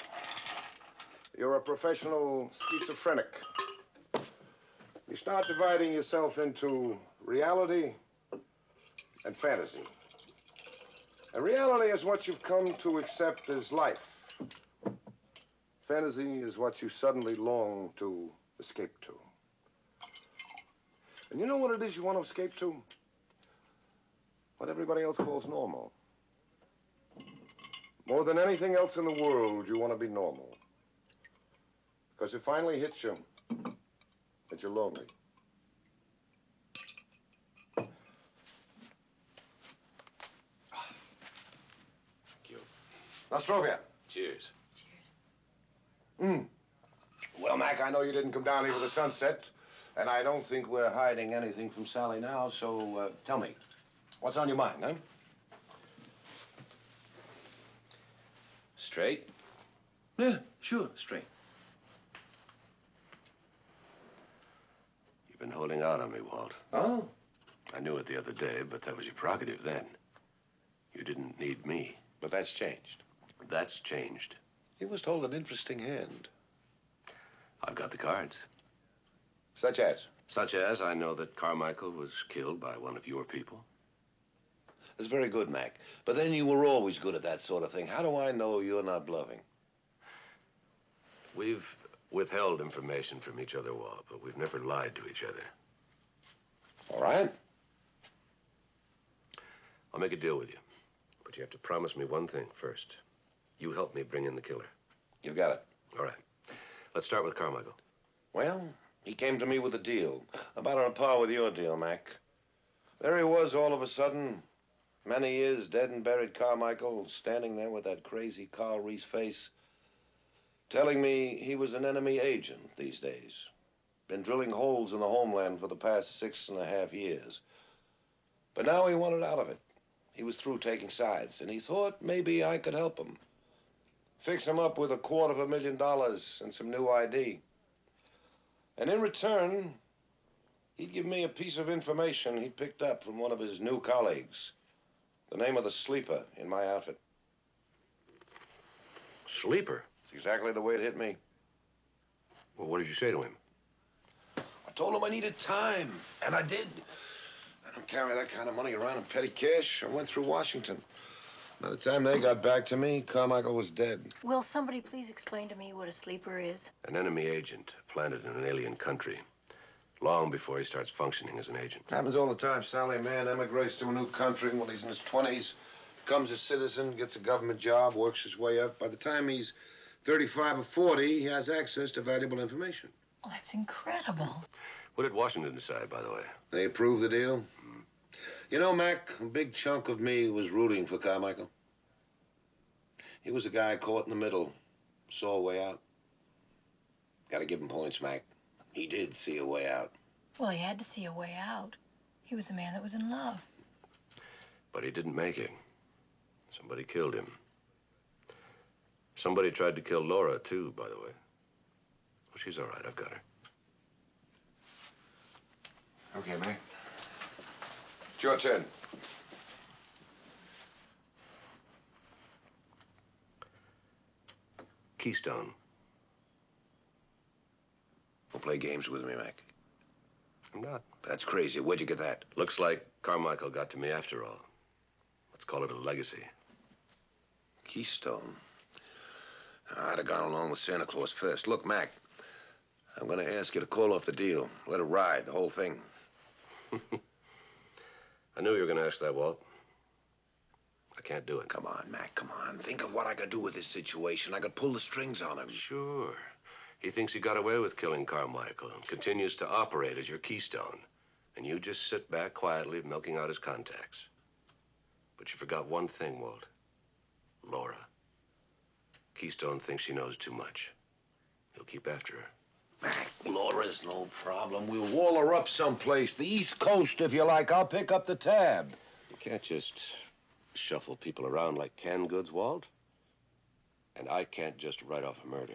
You're a professional schizophrenic. You start dividing yourself into reality and fantasy. And reality is what you've come to accept as life. Fantasy is what you suddenly long to escape to. And you know what it is you want to escape to? What everybody else calls normal. More than anything else in the world, you want to be normal. Because it finally hits you that you're lonely. Thank you. Nostrovia. Cheers. Well, Mac, I know you didn't come down here with the sunset, and I don't think we're hiding anything from Sally now, so tell me, what's on your mind, huh? Straight? Yeah, sure, straight. You've been holding out on me, Walt. Oh? I knew it the other day, but that was your prerogative then. You didn't need me. But that's changed. That's changed. You must hold an interesting hand. I've got the cards. Such as? Such as I know that Carmichael was killed by one of your people. That's very good, Mac. But then you were always good at that sort of thing. How do I know you're not bluffing? We've withheld information from each other, Walt, but we've never lied to each other. All right. I'll make a deal with you, but you have to promise me one thing first. You help me bring in the killer. You got it. All right. Let's start with Carmichael. Well, he came to me with a deal. About on par with your deal, Mac. There he was all of a sudden. Many years dead and buried Carmichael, standing there with that crazy Carl Reese face, telling me he was an enemy agent these days. Been drilling holes in the homeland for the past 6.5 years. But now he wanted out of it. He was through taking sides, and he thought maybe I could help him. Fix him up with $250,000 and some new ID. And in return, he'd give me a piece of information he picked up from one of his new colleagues. The name of the sleeper in my outfit. Sleeper? It's exactly the way it hit me. Well, what did you say to him? I told him I needed time, and I did. I don't carry that kind of money around in petty cash. I went through Washington. By the time they got back to me, Carmichael was dead. Will somebody please explain to me what a sleeper is? An enemy agent planted in an alien country, long before he starts functioning as an agent. Happens all the time, Sally. A man emigrates to a new country when he's in his 20s, becomes a citizen, gets a government job, works his way up. By the time he's 35 or 40, he has access to valuable information. Oh, that's incredible. What did Washington decide, by the way? They approved the deal. You know, Mac, a big chunk of me was rooting for Carmichael. He was a guy caught in the middle, saw a way out. Gotta give him points, Mac. He did see a way out. Well, he had to see a way out. He was a man that was in love. But he didn't make it. Somebody killed him. Somebody tried to kill Laura, too, by the way. Well, she's all right. I've got her. Okay, Mac. It's your turn. Keystone. Don't play games with me, Mac. I'm not. That's crazy. Where'd you get that? Looks like Carmichael got to me after all. Let's call it a legacy. Keystone. I'd have gone along with Santa Claus first. Look, Mac, I'm gonna ask you to call off the deal. Let it ride, the whole thing. I knew you were gonna ask that, Walt. I can't do it. Come on, Mac, come on. Think of what I could do with this situation. I could pull the strings on him. Sure. He thinks he got away with killing Carmichael and continues to operate as your keystone. And you just sit back quietly milking out his contacts. But you forgot one thing, Walt. Laura. Keystone thinks she knows too much. He'll keep after her. Mac, Laura's no problem. We'll wall her up someplace. The East Coast, if you like. I'll pick up the tab. You can't just shuffle people around like canned goods, Walt. And I can't just write off a murder.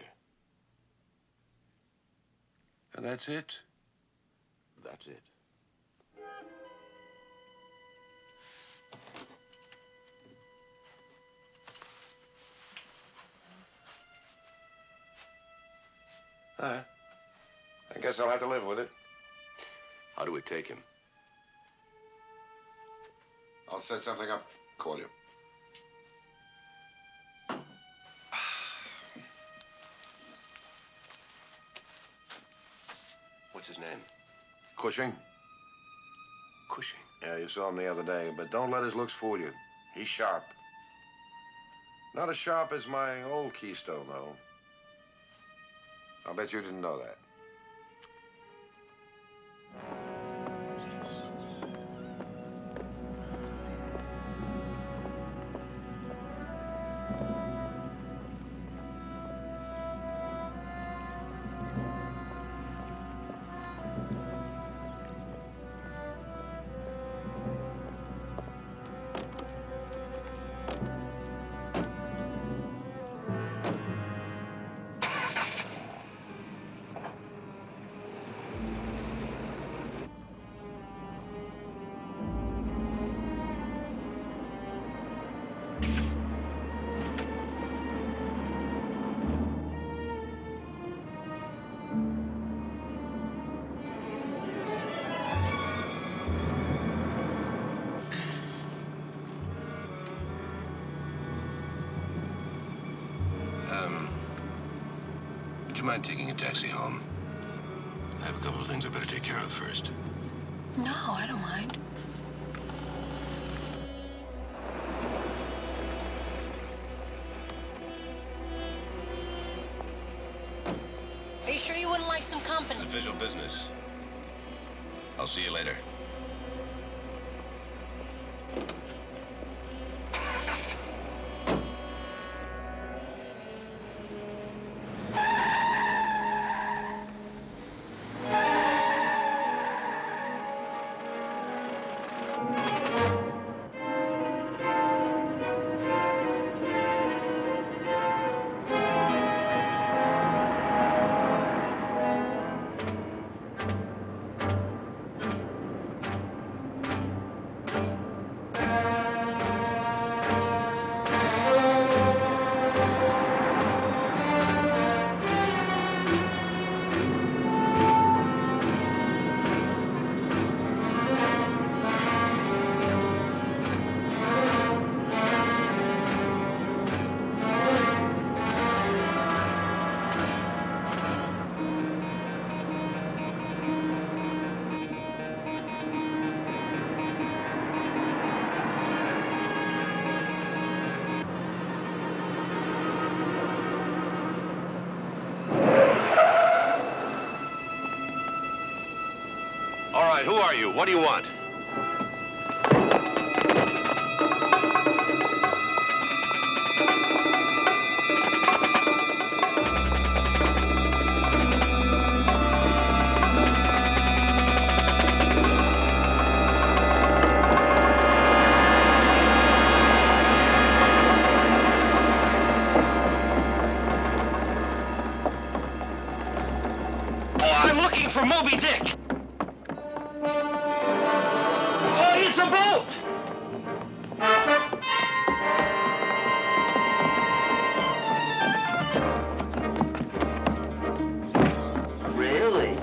And that's it? That's it. All right. I guess I'll have to live with it. How do we take him? I'll set something up. Call you. What's his name? Cushing. Cushing? Yeah, you saw him the other day, but don't let his looks fool you. He's sharp. Not as sharp as my old Keystone, though. I'll bet you didn't know that. you mind taking a taxi home? I have a couple of things I better take care of first. No, I don't mind. Are you sure you wouldn't like some company? It's official business. I'll see you later. All right, who are you? What do you want? I'm looking for Moby Dick. Oh, it's a boat! Really?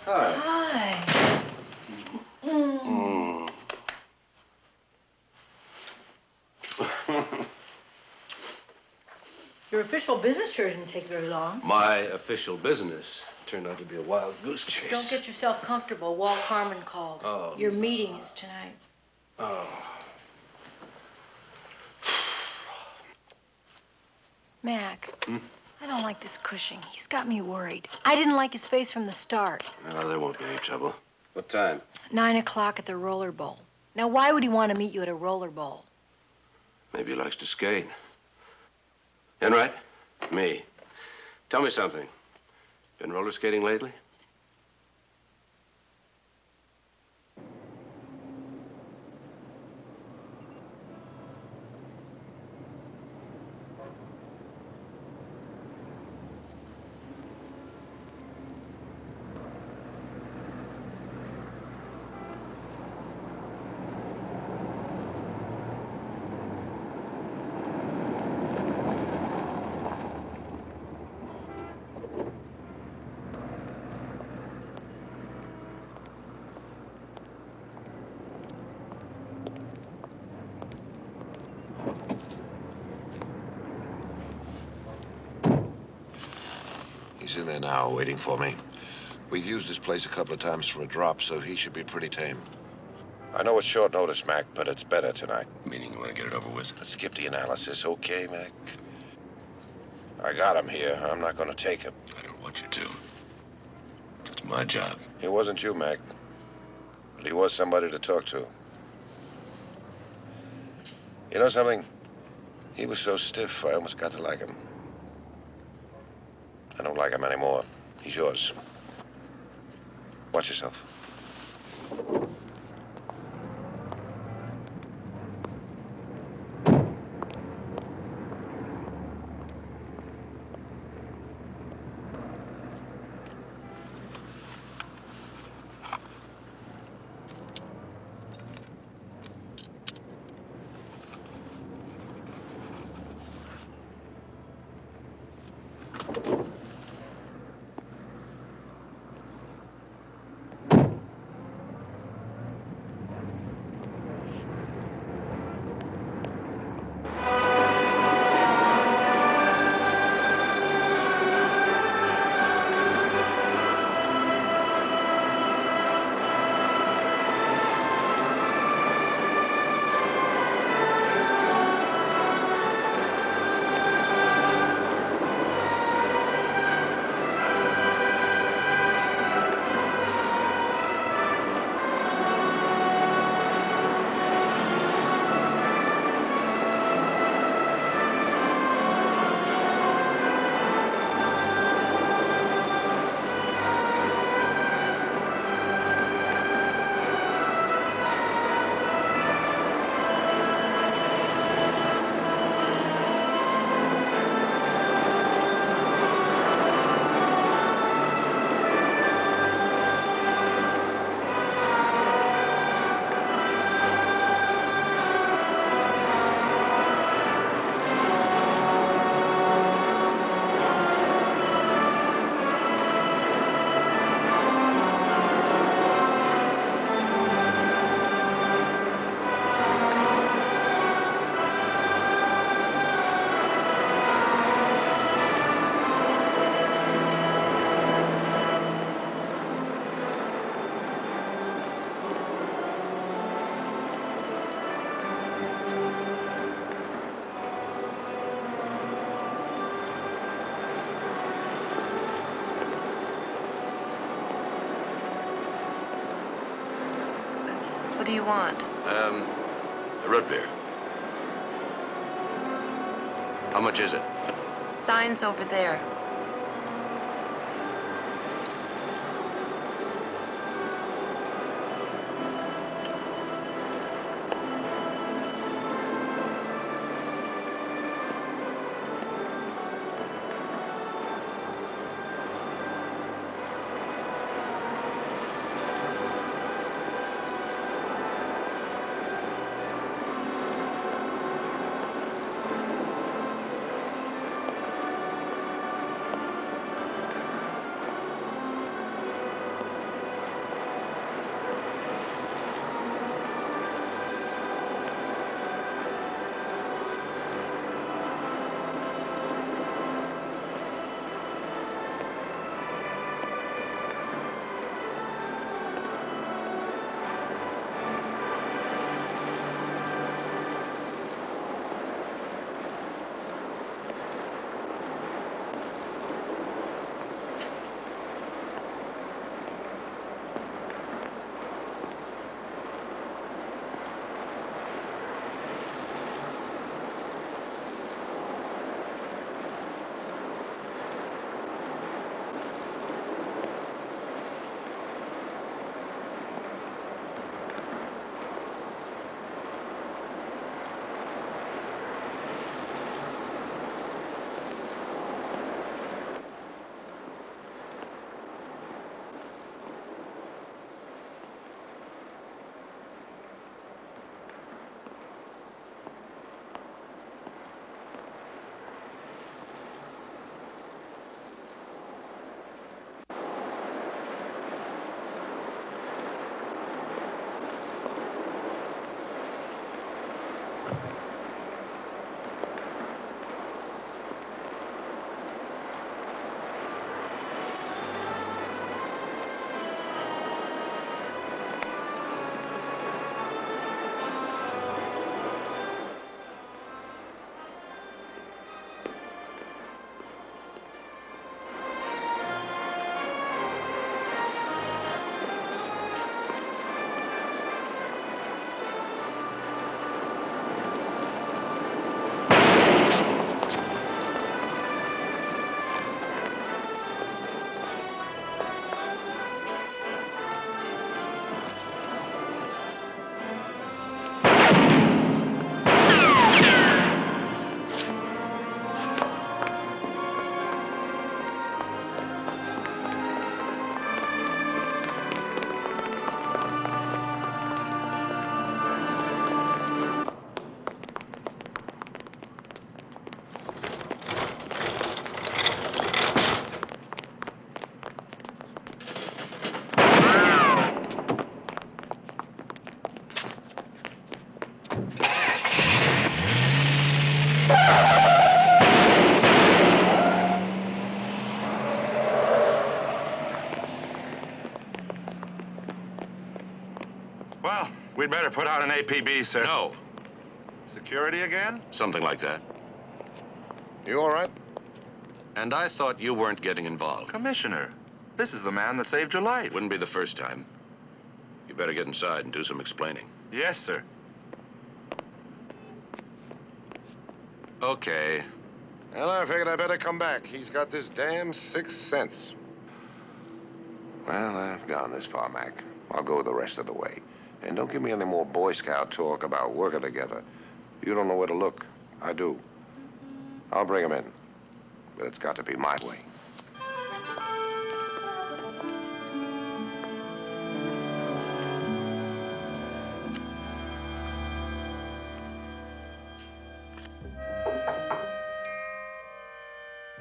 Hi. Your official business sure didn't take very long. My official business turned out to be a wild goose chase. Don't get yourself comfortable. Walt Harmon called. Oh. Your meeting is tonight. Oh. Mac, I don't like this Cushing. He's got me worried. I didn't like his face from the start. No, there won't be any trouble. What time? 9 o'clock at the roller bowl. Now, why would he want to meet you at a roller bowl? Maybe he likes to skate. Enright? Me. Tell me something. Been roller skating lately? He's in there now, waiting for me. We've used this place a couple of times for a drop, so he should be pretty tame. I know it's short notice, Mac, but it's better tonight. Meaning you want to get it over with? Let's skip the analysis, okay, Mac? I got him here. I'm not going to take him. I don't want you to. It's my job. It wasn't you, Mac. But he was somebody to talk to. You know something? He was so stiff, I almost got to like him. I don't like him anymore. He's yours. Watch yourself. What do you want? A root beer. How much is it? Sign's over there. Well, we'd better put out an APB, sir. No. Security again? Something like that. You all right? And I thought you weren't getting involved. Commissioner, this is the man that saved your life. Wouldn't be the first time. You better get inside and do some explaining. Yes, sir. Okay. Well, I figured I better come back. He's got this damn sixth sense. Well, I've gone this far, Mac. I'll go the rest of the way. And don't give me any more Boy Scout talk about working together. You don't know where to look. I do. I'll bring him in. But it's got to be my way.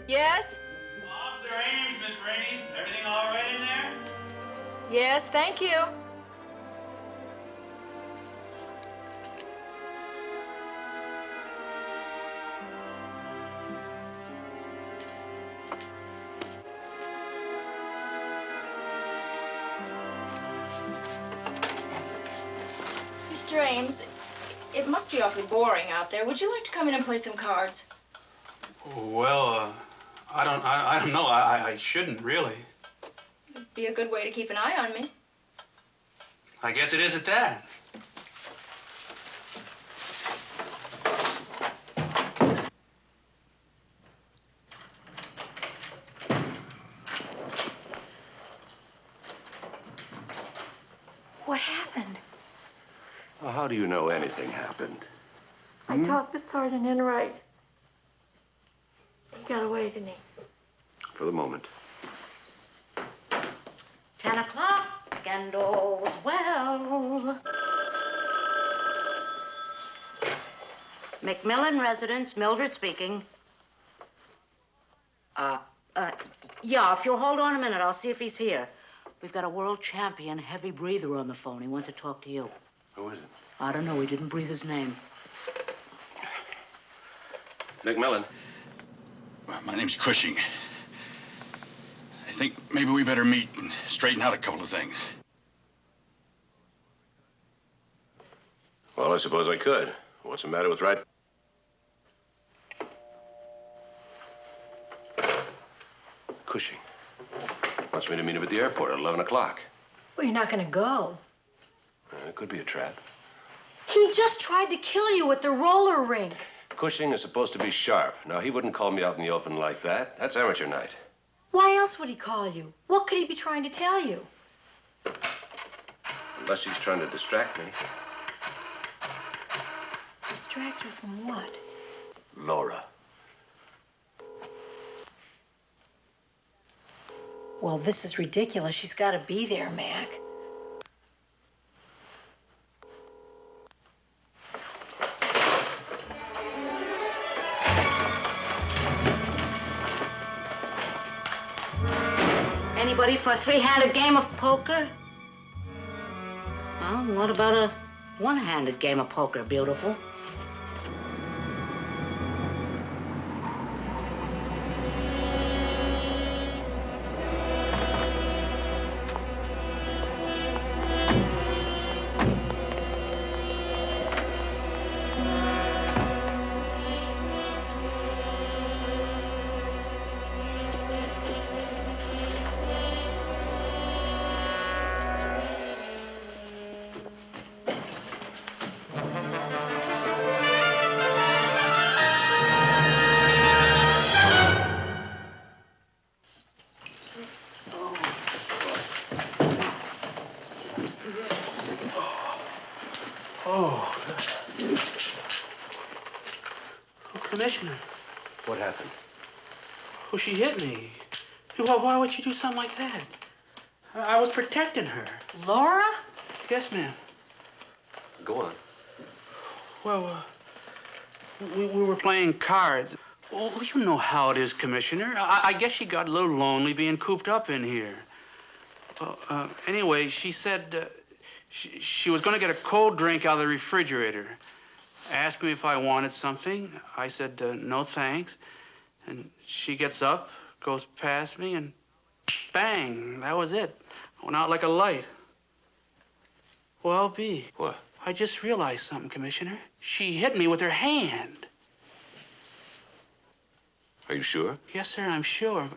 Yes? Officer Ames, Miss Rainey. Everything all right in there? Yes, thank you. Mr. Ames, it must be awfully boring out there. Would you like to come in and play some cards? Well, I don't know. I shouldn't really. It'd be a good way to keep an eye on me. I guess it is at that. What happened? Well, how do you know anything happened? I talked to Sergeant Enright. He got away, didn't he? For the moment. 10 o'clock, and all's well. Mcmillan residence, Mildred speaking. Yeah, if you'll hold on a minute, I'll see if he's here. We've got a world champion heavy breather on the phone. He wants to talk to you. Who is it? I don't know. He didn't breathe his name. Mcmillan. My name's Cushing. I think maybe we better meet and straighten out a couple of things. Well, I suppose I could. What's the matter with right? Cushing wants me to meet him at the airport at 11 o'clock. Well, you're not going to go. It could be a trap. He just tried to kill you at the roller rink. Cushing is supposed to be sharp. Now, he wouldn't call me out in the open like that. That's amateur night. Why else would he call you? What could he be trying to tell you? Unless he's trying to distract me. Distract you from what? Laura. Well, this is ridiculous. She's got to be there, Mac. Anybody for a three-handed game of poker? Well, what about a one-handed game of poker, beautiful? Commissioner. What happened? Oh, she hit me. Why would you do something like that? I was protecting her. Laura? Yes, ma'am. Go on. Well, we were playing cards. Oh, you know how it is, Commissioner. I guess she got a little lonely being cooped up in here. Well, anyway, she said she was going to get a cold drink out of the refrigerator. asked me if I wanted something. I said, no thanks. And she gets up, goes past me, and bang, that was it. Went out like a light. Well, B. What? I just realized something, Commissioner. She hit me with her hand. Are you sure? Yes, sir, I'm sure.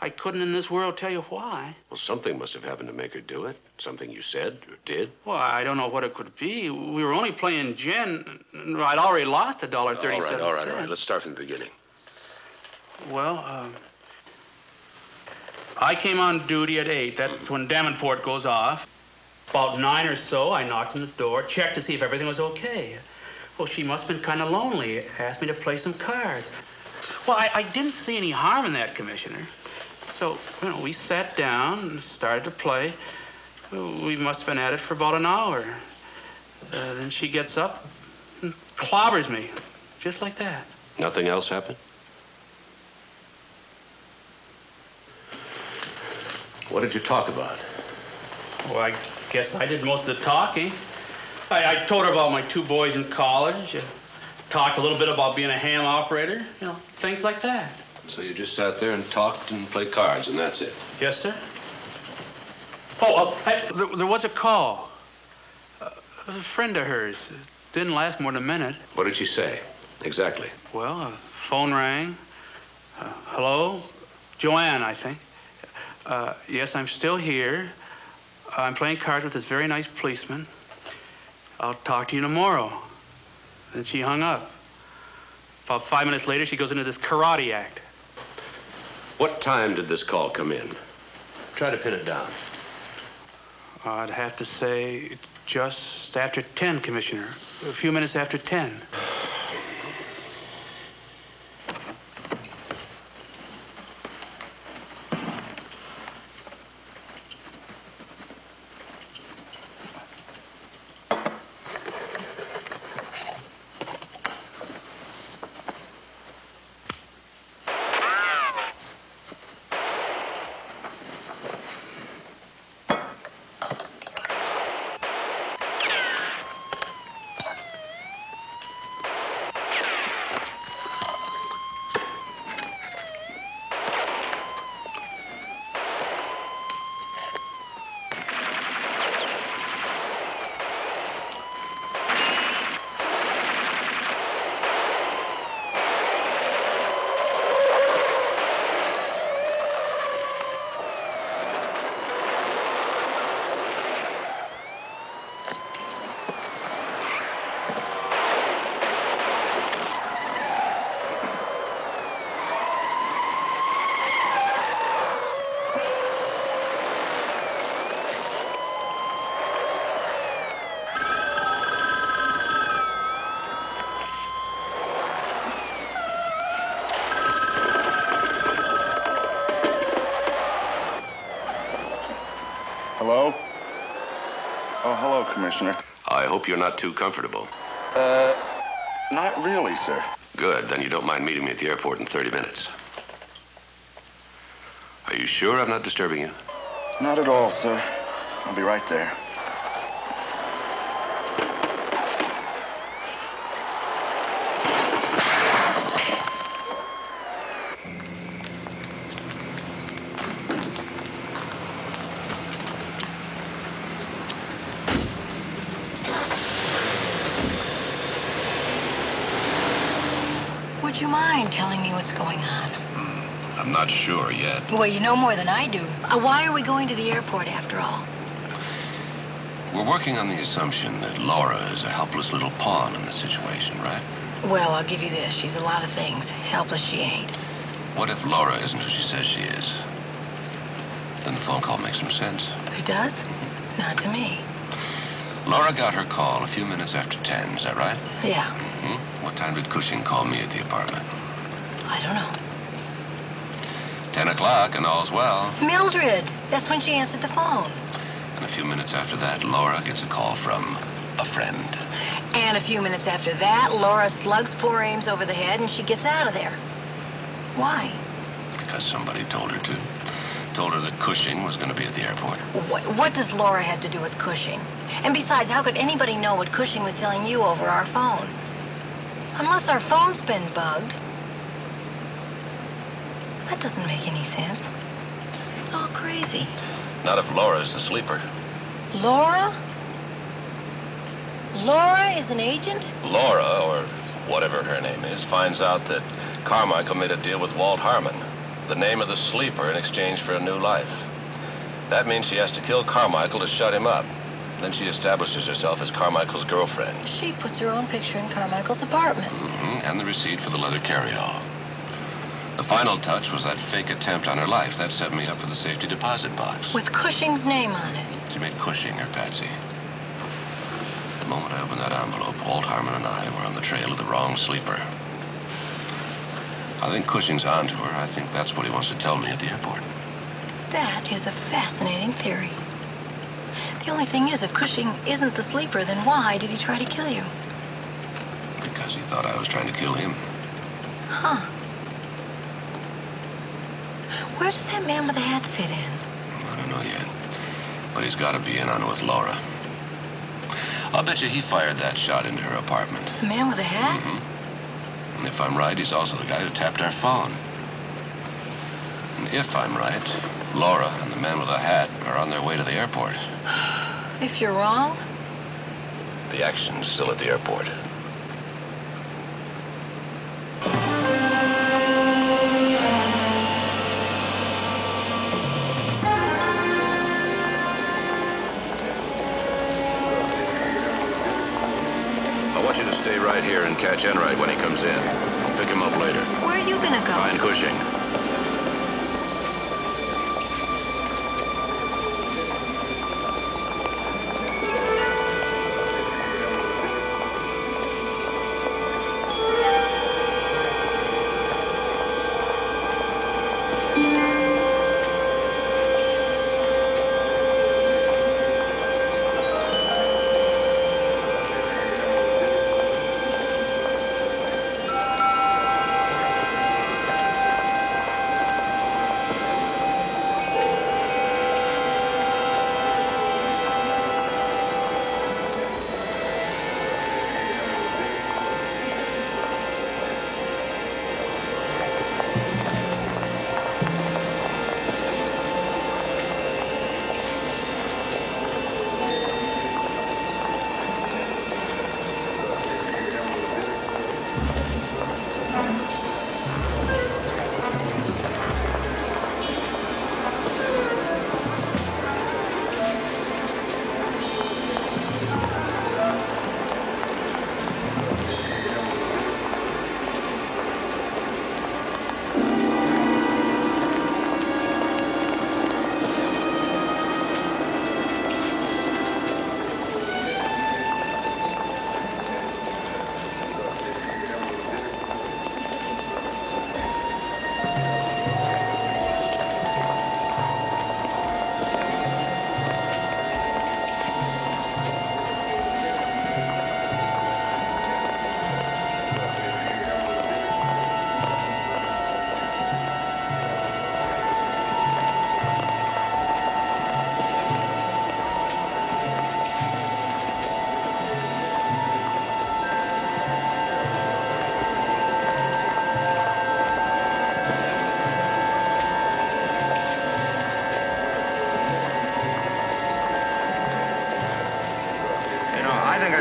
I couldn't in this world tell you why. Well, something must have happened to make her do it. Something you said or did. Well, I don't know what it could be. We were only playing gin. I'd already lost $1.37. All right. Let's start from the beginning. Well, I came on duty at 8. That's when Davenport goes off. About 9 or so, I knocked on the door, checked to see if everything was okay. Well, she must have been kind of lonely. Asked me to play some cards. Well, I didn't see any harm in that, Commissioner. So, we sat down and started to play. We must have been at it for about an hour. Then she gets up and clobbers me, just like that. Nothing else happened? What did you talk about? Well, I guess I did most of the talking. I told her about my 2 boys in college. Talked a little bit about being a ham operator. Things like that. So you just sat there and talked and played cards, and that's it? Yes, sir. Oh, there was a call. A friend of hers. It didn't last more than a minute. What did she say? Exactly. Well, phone rang. Hello? Joanne, I think. Yes, I'm still here. I'm playing cards with this very nice policeman. I'll talk to you tomorrow. Then she hung up. About 5 minutes later, she goes into this karate act. What time did this call come in? Try to pin it down. I'd have to say just after 10, Commissioner. A few minutes after 10. Hello? Oh, hello, Commissioner. I hope you're not too comfortable. Not really, sir. Good, then you don't mind meeting me at the airport in 30 minutes. Are you sure I'm not disturbing you? Not at all, sir. I'll be right there. Would you mind telling me what's going on? I'm not sure yet. Well, you know more than I do. Why are we going to the airport after all? We're working on the assumption that Laura is a helpless little pawn in the situation, right? Well, I'll give you this. She's a lot of things. Helpless she ain't. What if Laura isn't who she says she is? Then the phone call makes some sense. It does? Not to me. Laura got her call a few minutes after 10, is that right? Yeah. Mm-hmm. What time did Cushing call me at the apartment? I don't know. 10 o'clock and all's well. Mildred! That's when she answered the phone. And a few minutes after that, Laura gets a call from a friend. And a few minutes after that, Laura slugs poor Ames over the head and she gets out of there. Why? Because somebody told her to. Told her that Cushing was going to be at the airport. What does Laura have to do with Cushing? And besides, how could anybody know what Cushing was telling you over our phone? Unless our phone's been bugged. That doesn't make any sense. It's all crazy. Not if Laura's the sleeper. Laura? Laura is an agent? Laura, or whatever her name is, finds out that Carmichael made a deal with Walt Harmon, the name of the sleeper, in exchange for a new life. That means she has to kill Carmichael to shut him up. Then she establishes herself as Carmichael's girlfriend. She puts her own picture in Carmichael's apartment. And the receipt for the leather carryall. The final touch was that fake attempt on her life. That set me up for the safety deposit box. With Cushing's name on it. She made Cushing her patsy. The moment I opened that envelope, Walt Harmon and I were on the trail of the wrong sleeper. I think Cushing's onto her. I think that's what he wants to tell me at the airport. That is a fascinating theory. The only thing is, if Cushing isn't the sleeper, then why did he try to kill you? Because he thought I was trying to kill him. Huh. Where does that man with the hat fit in? I don't know yet. But he's got to be in on it with Laura. I'll bet you he fired that shot into her apartment. The man with the hat? And if I'm right, he's also the guy who tapped our phone. And if I'm right, Laura and the man with the hat are on their way to the airport. If you're wrong? The action's still at the airport. I want you to stay right here and catch Enright when he comes in. I'll pick him up later. Where are you gonna go? Find Cushing.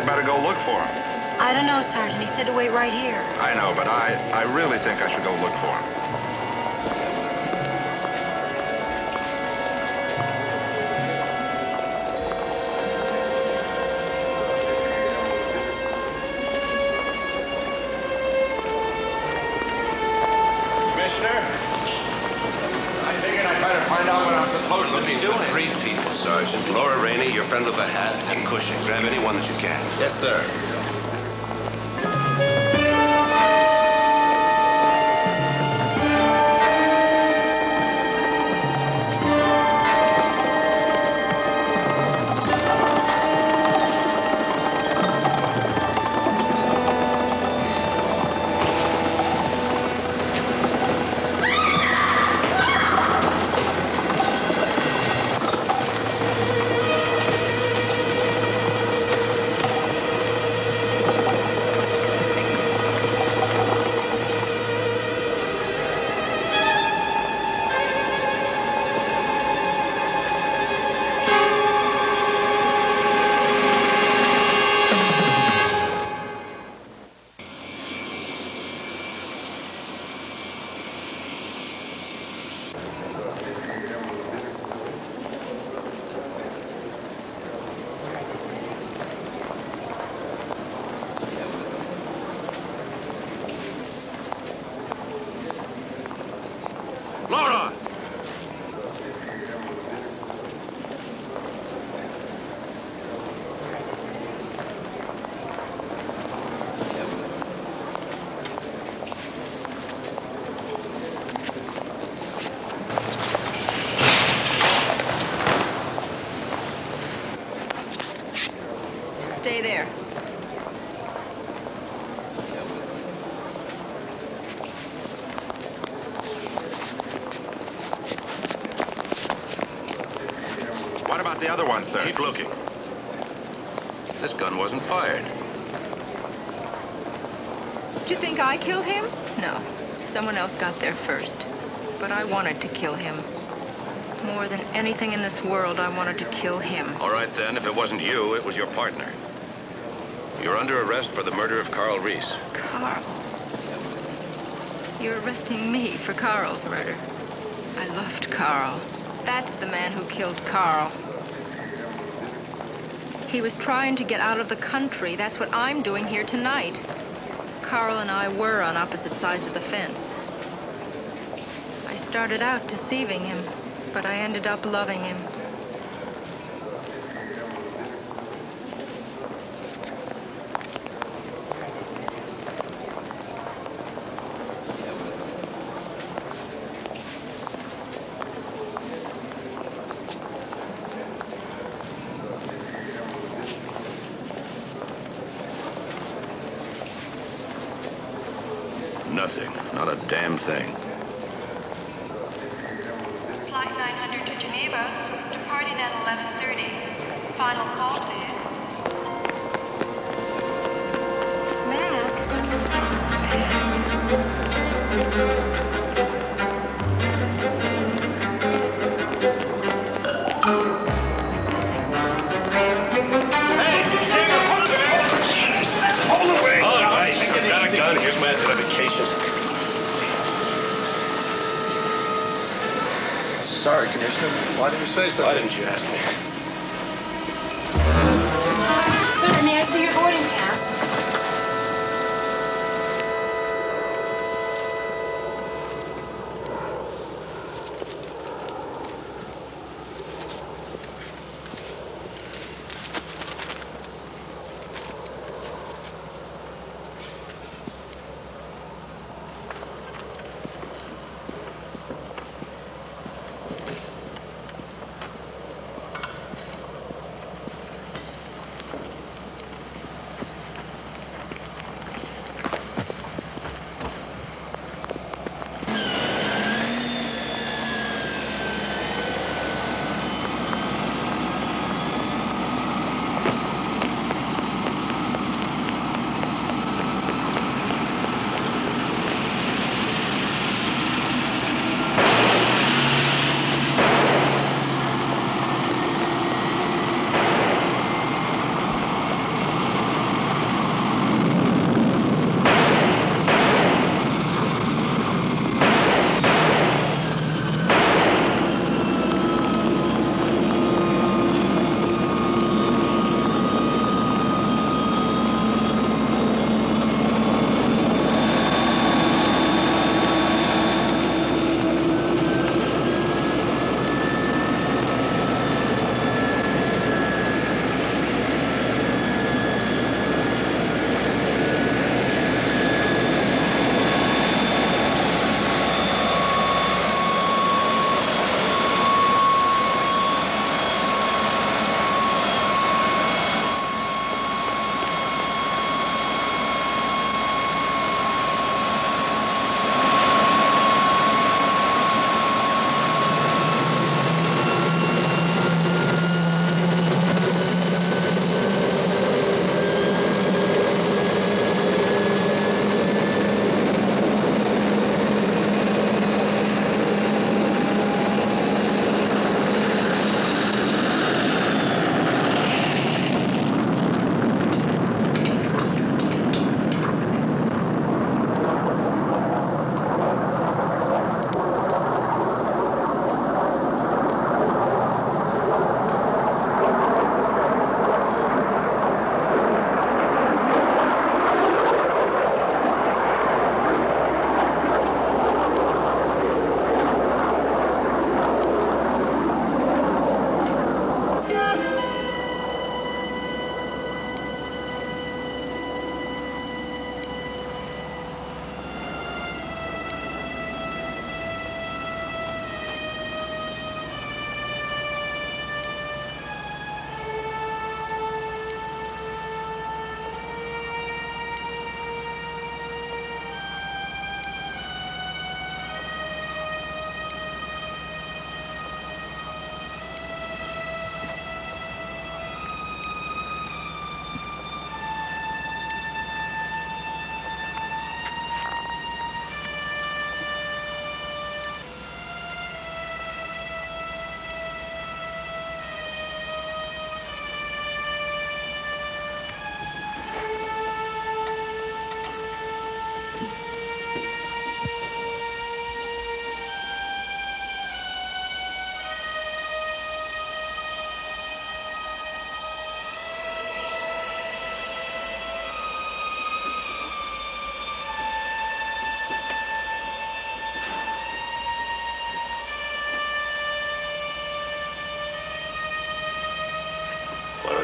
Better go look for him. I don't know, Sergeant. He said to wait right here. I know, but I really think I should go look for him. Commissioner? I figured I'd better find out what I'm supposed to be doing. 3 people, Sergeant. Laura Rainey, your friend with the hat, and Cushing. Grab anyone that you can. Yes, sir. another one, sir. Keep looking. This gun wasn't fired. Do you think I killed him? No. Someone else got there first. But I wanted to kill him. More than anything in this world, I wanted to kill him. All right, then. If it wasn't you, it was your partner. You're under arrest for the murder of Carl Reese. Carl. You're arresting me for Carl's murder. I loved Carl. That's the man who killed Carl. He was trying to get out of the country. That's what I'm doing here tonight. Carl and I were on opposite sides of the fence. I started out deceiving him, but I ended up loving him. Nothing. Not a damn thing. Flight 900 to Geneva, departing at 11:30. Final call, please. All right, I've got a gun. Here's my identification. Sorry, Commissioner. Why didn't you say so? Why didn't you ask me? Sir, may I see your boarding pass?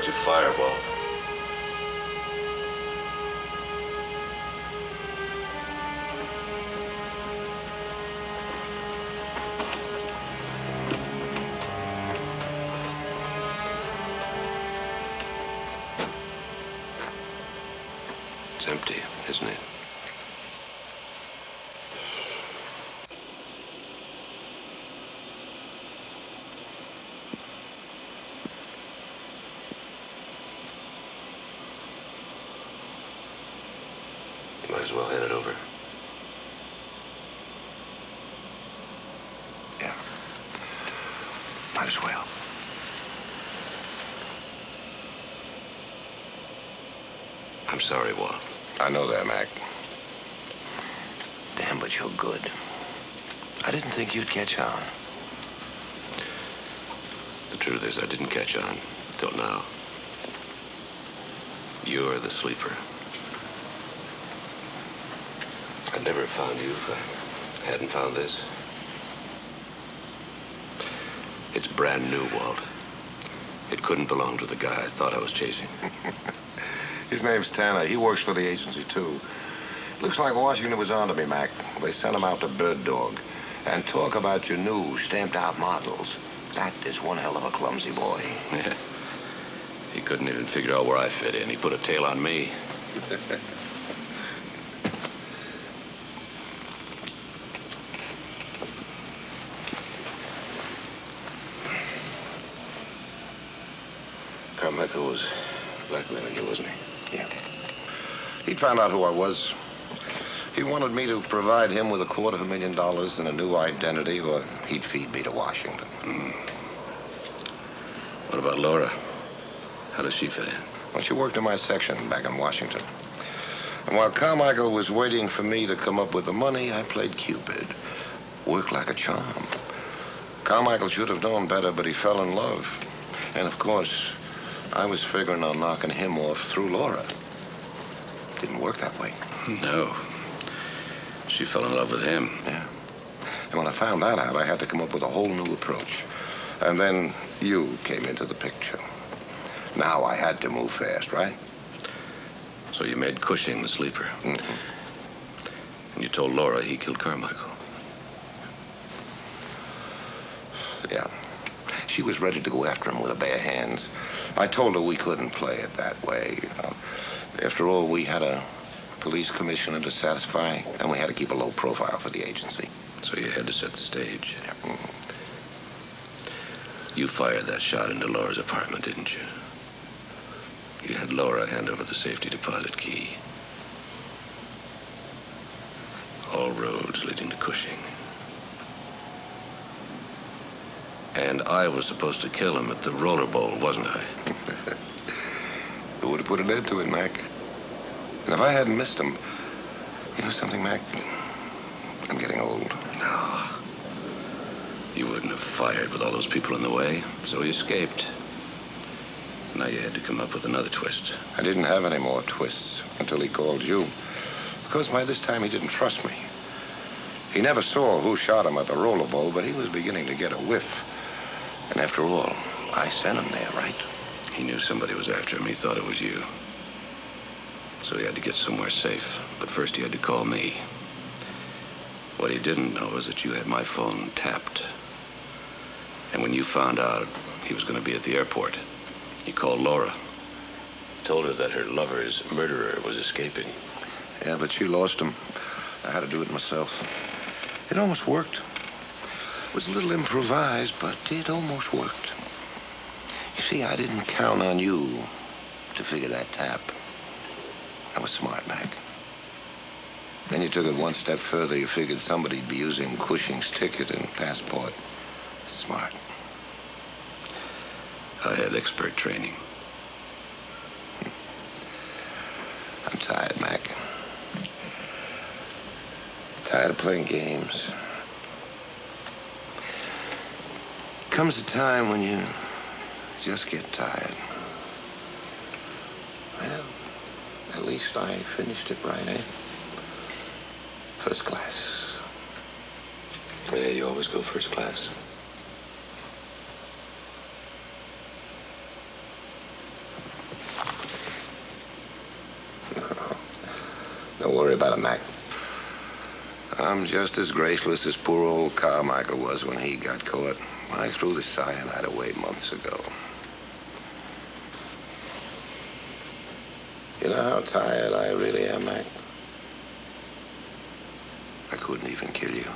charge of fireball. It's empty, isn't it? You might as well hand it over. Yeah. Might as well. I'm sorry, Walt. I know that, Mac. Damn, but you're good. I didn't think you'd catch on. The truth is, I didn't catch on till now. You're the sleeper. I'd never have found you if I hadn't found this. It's brand new, Walt. It couldn't belong to the guy I thought I was chasing. His name's Tanner. He works for the agency, too. Looks like Washington was onto me, Mac. They sent him out to Bird Dog. And talk about your new stamped-out models. That is one hell of a clumsy boy. Yeah. He couldn't even figure out where I fit in. He put a tail on me. Carmichael was blackmailing you, wasn't he? Yeah. He'd found out who I was. He wanted me to provide him with $250,000 and a new identity, or he'd feed me to Washington. What about Laura? How does she fit in? Well, she worked in my section back in Washington. And while Carmichael was waiting for me to come up with the money, I played Cupid. Worked like a charm. Carmichael should have known better, but he fell in love. And of course, I was figuring on knocking him off through Laura. Didn't work that way. No. She fell in love with him. Yeah. And when I found that out, I had to come up with a whole new approach. And then you came into the picture. Now I had to move fast, right? So you made Cushing the sleeper. And you told Laura he killed Carmichael. Yeah. She was ready to go after him with a bare hands. I told her we couldn't play it that way. After all, we had a police commissioner to satisfy, and we had to keep a low profile for the agency. So you had to set the stage. Yeah. You fired that shot into Laura's apartment, didn't you? You had Laura hand over the safety deposit key. All roads leading to Cushing. And I was supposed to kill him at the roller bowl, wasn't I? Who would have put an end to it, Mac? And if I hadn't missed him, you know something, Mac? I'm getting old. No. You wouldn't have fired with all those people in the way, so he escaped. Now you had to come up with another twist. I didn't have any more twists until he called you. Because by this time, he didn't trust me. He never saw who shot him at the roller bowl, but he was beginning to get a whiff. And after all, I sent him there, right? He knew somebody was after him. He thought it was you. So he had to get somewhere safe. But first he had to call me. What he didn't know was that you had my phone tapped. And when you found out he was going to be at the airport, you called Laura. Told her that her lover's murderer was escaping. Yeah, but she lost him. I had to do it myself. It almost worked. It was a little improvised, but it almost worked. You see, I didn't count on you to figure that tap. That was smart, Mac. Then you took it one step further. You figured somebody'd be using Cushing's ticket and passport. Smart. I had expert training. I'm tired, Mac. Tired of playing games. Comes a time when you just get tired. Well, at least I finished it right, eh? First class. Yeah, you always go first class. Don't worry about it, Mac. I'm just as graceless as poor old Carmichael was when he got caught. I threw the cyanide away months ago. You know how tired I really am, Mac? I couldn't even kill you.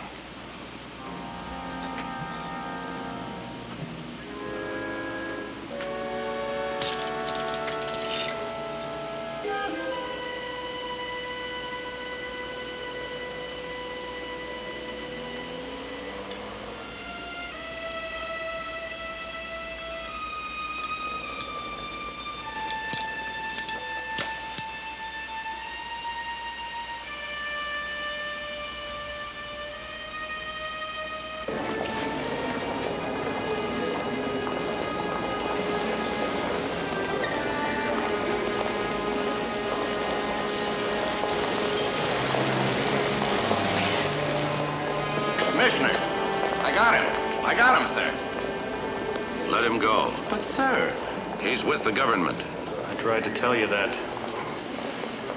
Commissioner, I got him. I got him, sir. Let him go. But, sir... He's with the government. I tried to tell you that.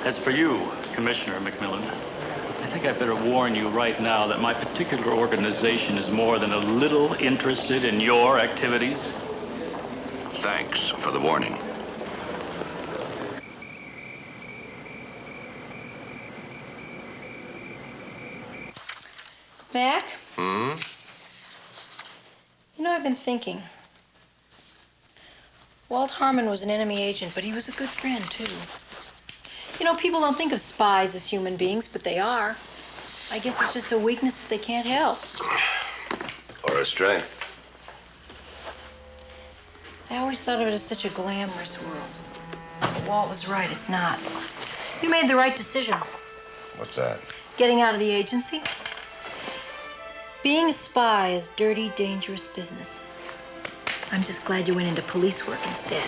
As for you, Commissioner Mcmillan, I think I better warn you right now that my particular organization is more than a little interested in your activities. Thanks for the warning. Mac? Hmm? You know, I've been thinking. Walt Harmon was an enemy agent, but he was a good friend, too. You know, people don't think of spies as human beings, but they are. I guess it's just a weakness that they can't help. Or a strength. I always thought of it as such a glamorous world. But Walt was right, it's not. You made the right decision. What's that? Getting out of the agency. Being a spy is dirty, dangerous business. I'm just glad you went into police work instead.